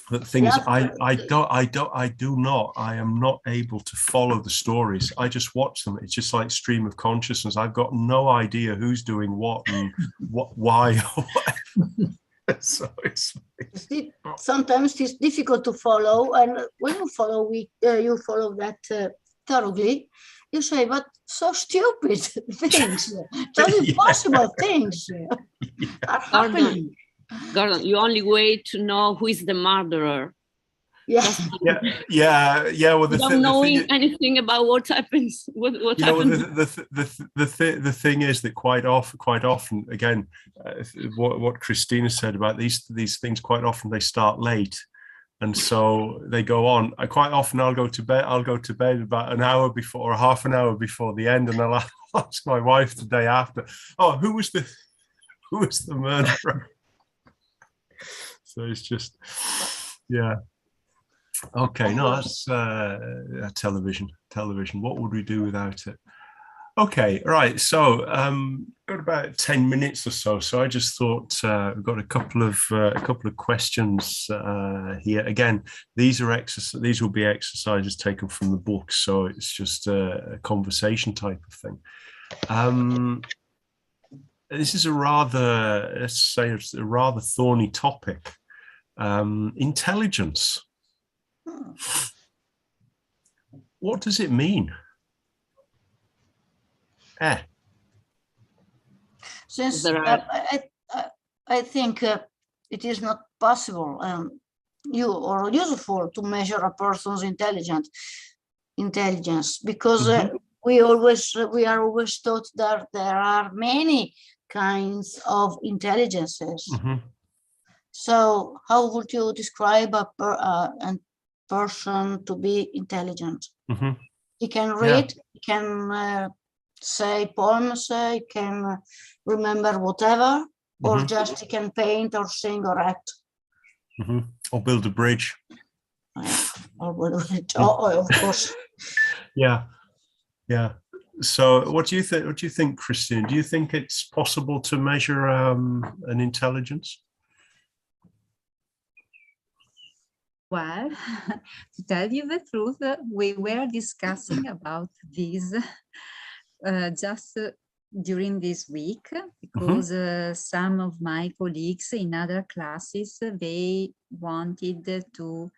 B: the thing is, I am not able to follow the stories. I just watch them. It's just like stream of consciousness. I've got no idea who's doing what and why. So
F: sometimes it's difficult to follow, and when you follow, you follow that thoroughly. You say, but so stupid things, so impossible things are happening.
E: Gordon, you only wait to know who is the murderer.
B: Yeah. Well,
E: knowing anything about what happens. What happens?
B: The thing is that quite often, again, what Christina said about these things, quite often they start late, and so they go on. Quite often I'll go to bed about an hour before or half an hour before the end, and I'll ask my wife the day after, "Oh, who was the murderer?" So it's just, yeah. Okay, no, that's television. What would we do without it? Okay, right. So got about 10 minutes or so. So I just thought we've got a couple of questions here. Again, these will be exercises taken from the book, so it's just a conversation type of thing. This is a rather thorny topic. Intelligence. What does it mean?
F: Since I think it is not possible or useful to measure a person's intelligence because we are always taught that there are many kinds of intelligences. So how would you describe a person to be intelligent? He can read, he can say poems, he can remember whatever, or just he can paint or sing or act.
B: Or build a bridge.
F: Or build a bridge. Oh, of course.
B: Yeah. So what do you think, Christine? Do you think it's possible to measure an intelligence?
C: Well, to tell you the truth, we were discussing about this just during this week, because some of my colleagues in other classes, they wanted to,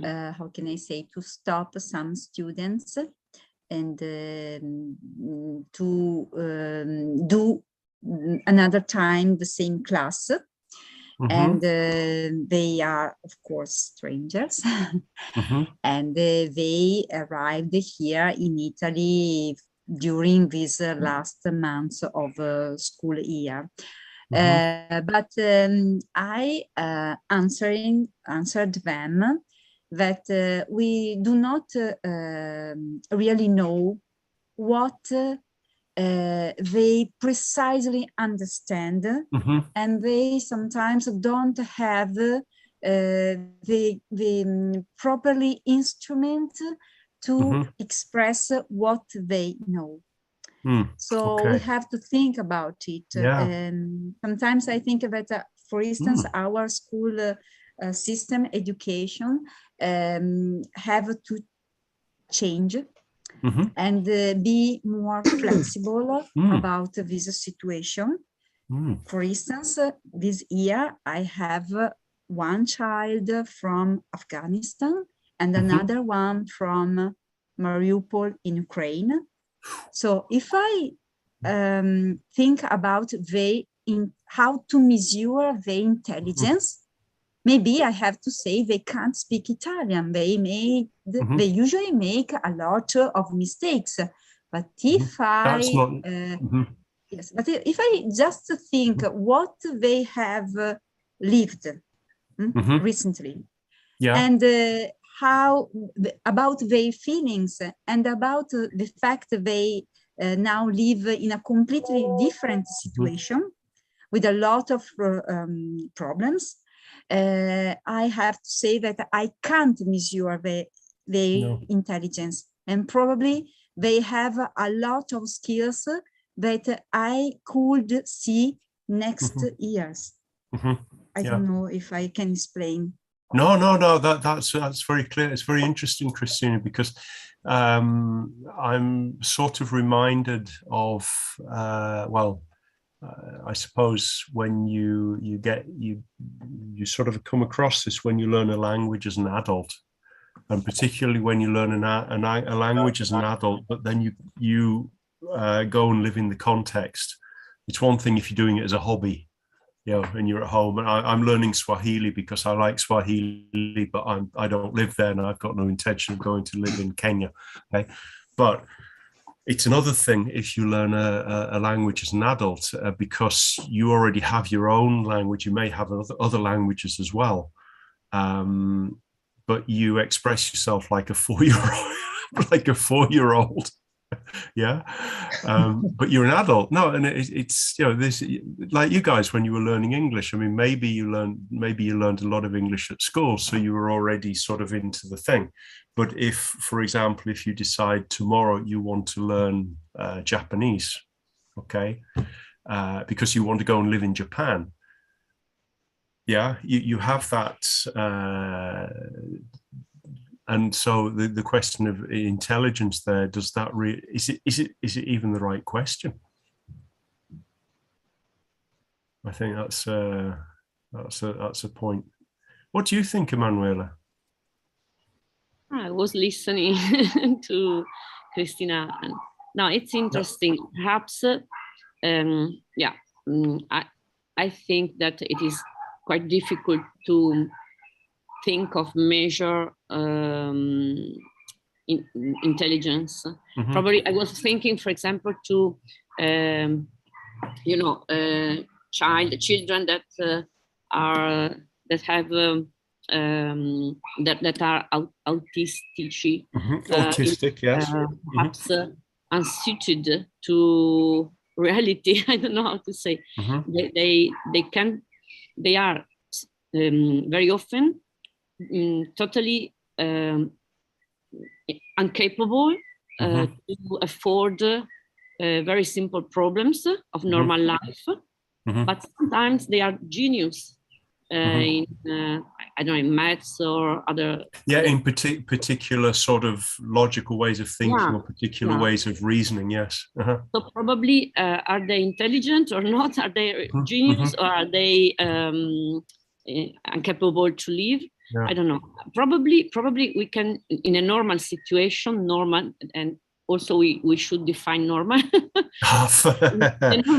C: how can I say, to stop some students and to do another time the same class. And they are, of course, strangers. And they arrived here in Italy during this last months of school year. But I answered them that we do not really know what they precisely understand, and they sometimes don't have the properly instrument to express what they know. So we have to think about it. And sometimes I think that, for instance, our school system education have to change and be more flexible about this situation. For instance, this year I have one child from Afghanistan and another one from Mariupol in Ukraine. So if I think about how to measure the intelligence, maybe I have to say they can't speak Italian. They usually make a lot of mistakes. But if yes, but if I just think what they have lived recently, and how about their feelings, and about the fact they now live in a completely different situation with a lot of problems, I have to say that I can't measure their intelligence, and probably they have a lot of skills that I could see next years. I don't know if I can explain.
B: No, that's very clear. It's very interesting, Christina, because I'm sort of reminded of I suppose when you sort of come across this when you learn a language as an adult, and particularly when you learn a language as an adult, but then you go and live in the context. It's one thing if you're doing it as a hobby, and you're at home. And I'm learning Swahili because I like Swahili, but I don't live there, and I've got no intention of going to live in Kenya. Okay, but it's another thing if you learn a language as an adult, because you already have your own language. You may have other languages as well, but you express yourself like a 4-year-old, like a 4-year-old. But you're an adult. No, and it's this, like you guys when you were learning English. I mean, maybe you learned a lot of English at school, so you were already sort of into the thing. But if, for example, if you decide tomorrow you want to learn Japanese, okay, because you want to go and live in Japan, you have that. And so the question of intelligence there, does that is it even the right question? I think that's a point. What do you think, Emanuela?
E: I was listening to Christina, and now it's interesting. Perhaps, I think that it is quite difficult to think of measure intelligence. Probably I was thinking, for example, to children that have that are autistic, yes, perhaps unsuited to reality. I don't know how to say. They are very often totally incapable to afford very simple problems of normal life, but sometimes they are genius. I I don't know, maths or other.
B: Yeah, in particular sort of logical ways of thinking or particular ways of reasoning. Yes.
E: So probably, are they intelligent or not? Are they genius or are they incapable to live?
B: Yeah.
E: I don't know. Probably we can, in a normal situation, normal, and also we should define normal.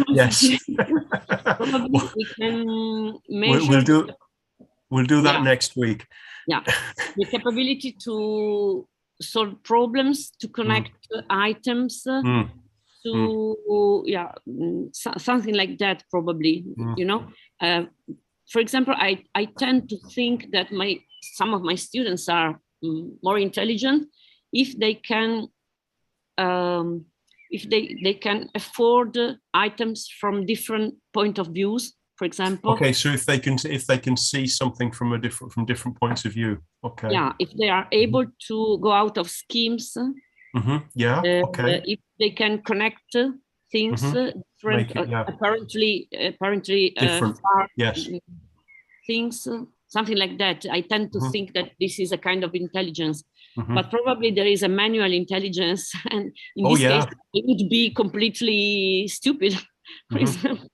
B: Yes.
E: Probably we can measure.
B: We'll do that next week.
E: Yeah, the capability to solve problems, to connect items, something like that. Probably, you know. For example, I tend to think that some of my students are more intelligent if they can afford items from different point of views. For example.
B: Okay, so if they can see something from different points of view. Okay.
E: Yeah, if they are able to go out of schemes.
B: Yeah. Okay.
E: If they can connect things different, apparently
B: different. Yes.
E: Things, something like that. I tend to think that this is a kind of intelligence, but probably there is a manual intelligence, and in this case, it would be completely stupid. For example.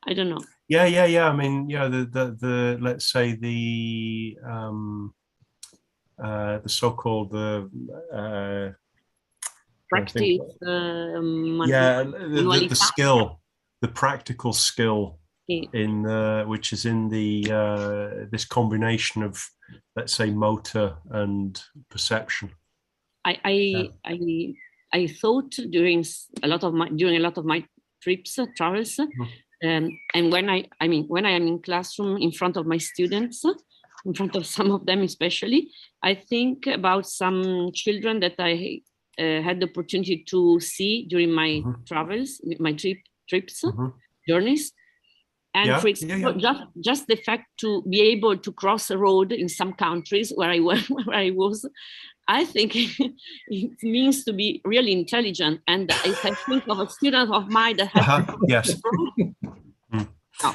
E: I don't know.
B: Yeah. I mean, the let's say the so-called
E: practice.
B: The skill, the practical skill in which is in the this combination of, let's say, motor and perception.
E: I thought during a lot of my trips, travels. And when I am in classroom in front of my students, in front of some of them especially, I think about some children that I had the opportunity to see during my travels, my trips, journeys. And for example, just the fact to be able to cross a road in some countries where I was, I think it means to be really intelligent. And if I think of a student of mine that has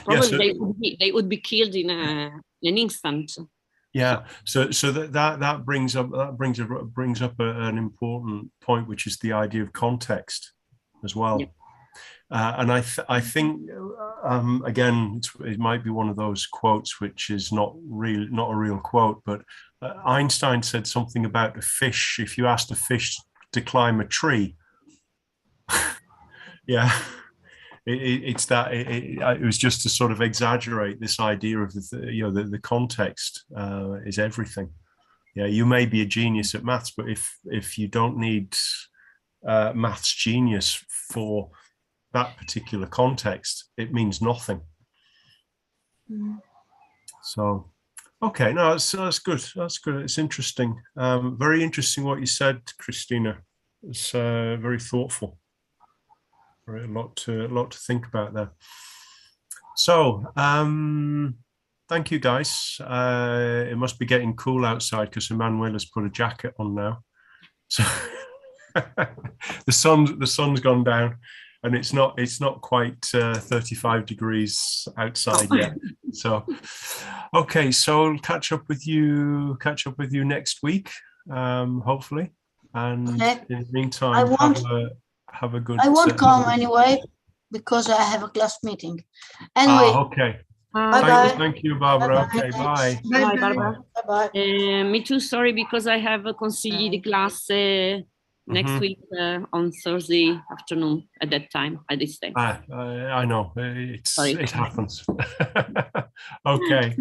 E: probably they would be killed in an instant.
B: Yeah. So that brings up an important point, which is the idea of context as well. Yeah. And I think again, it might be one of those quotes which is not a real quote, but Einstein said something about a fish. If you asked a fish to climb a tree, it was just to sort of exaggerate this idea of the context is everything. Yeah, you may be a genius at maths, but if you don't need maths genius for that particular context, it means nothing. So, okay, no, that's good. That's good. It's interesting. Very interesting what you said, Christina. It's very thoughtful. Very, a lot to think about there. So, thank you, guys. It must be getting cool outside because Emmanuel has put a jacket on now. So the sun's gone down. And it's not quite 35 degrees outside yet. So, okay, so I'll catch up with you next week, hopefully. And in the meantime, have a good.
F: I won't come anyway because I have a class meeting. Anyway.
B: Okay.
F: Thank
B: you, Barbara.
F: Bye-bye.
B: Okay, bye.
E: Bye, Barbara. Bye-bye. Me too. Sorry, because I have a consigli di classe. Next week on Thursday afternoon at that time, at this time.
B: I know, it happens. Okay.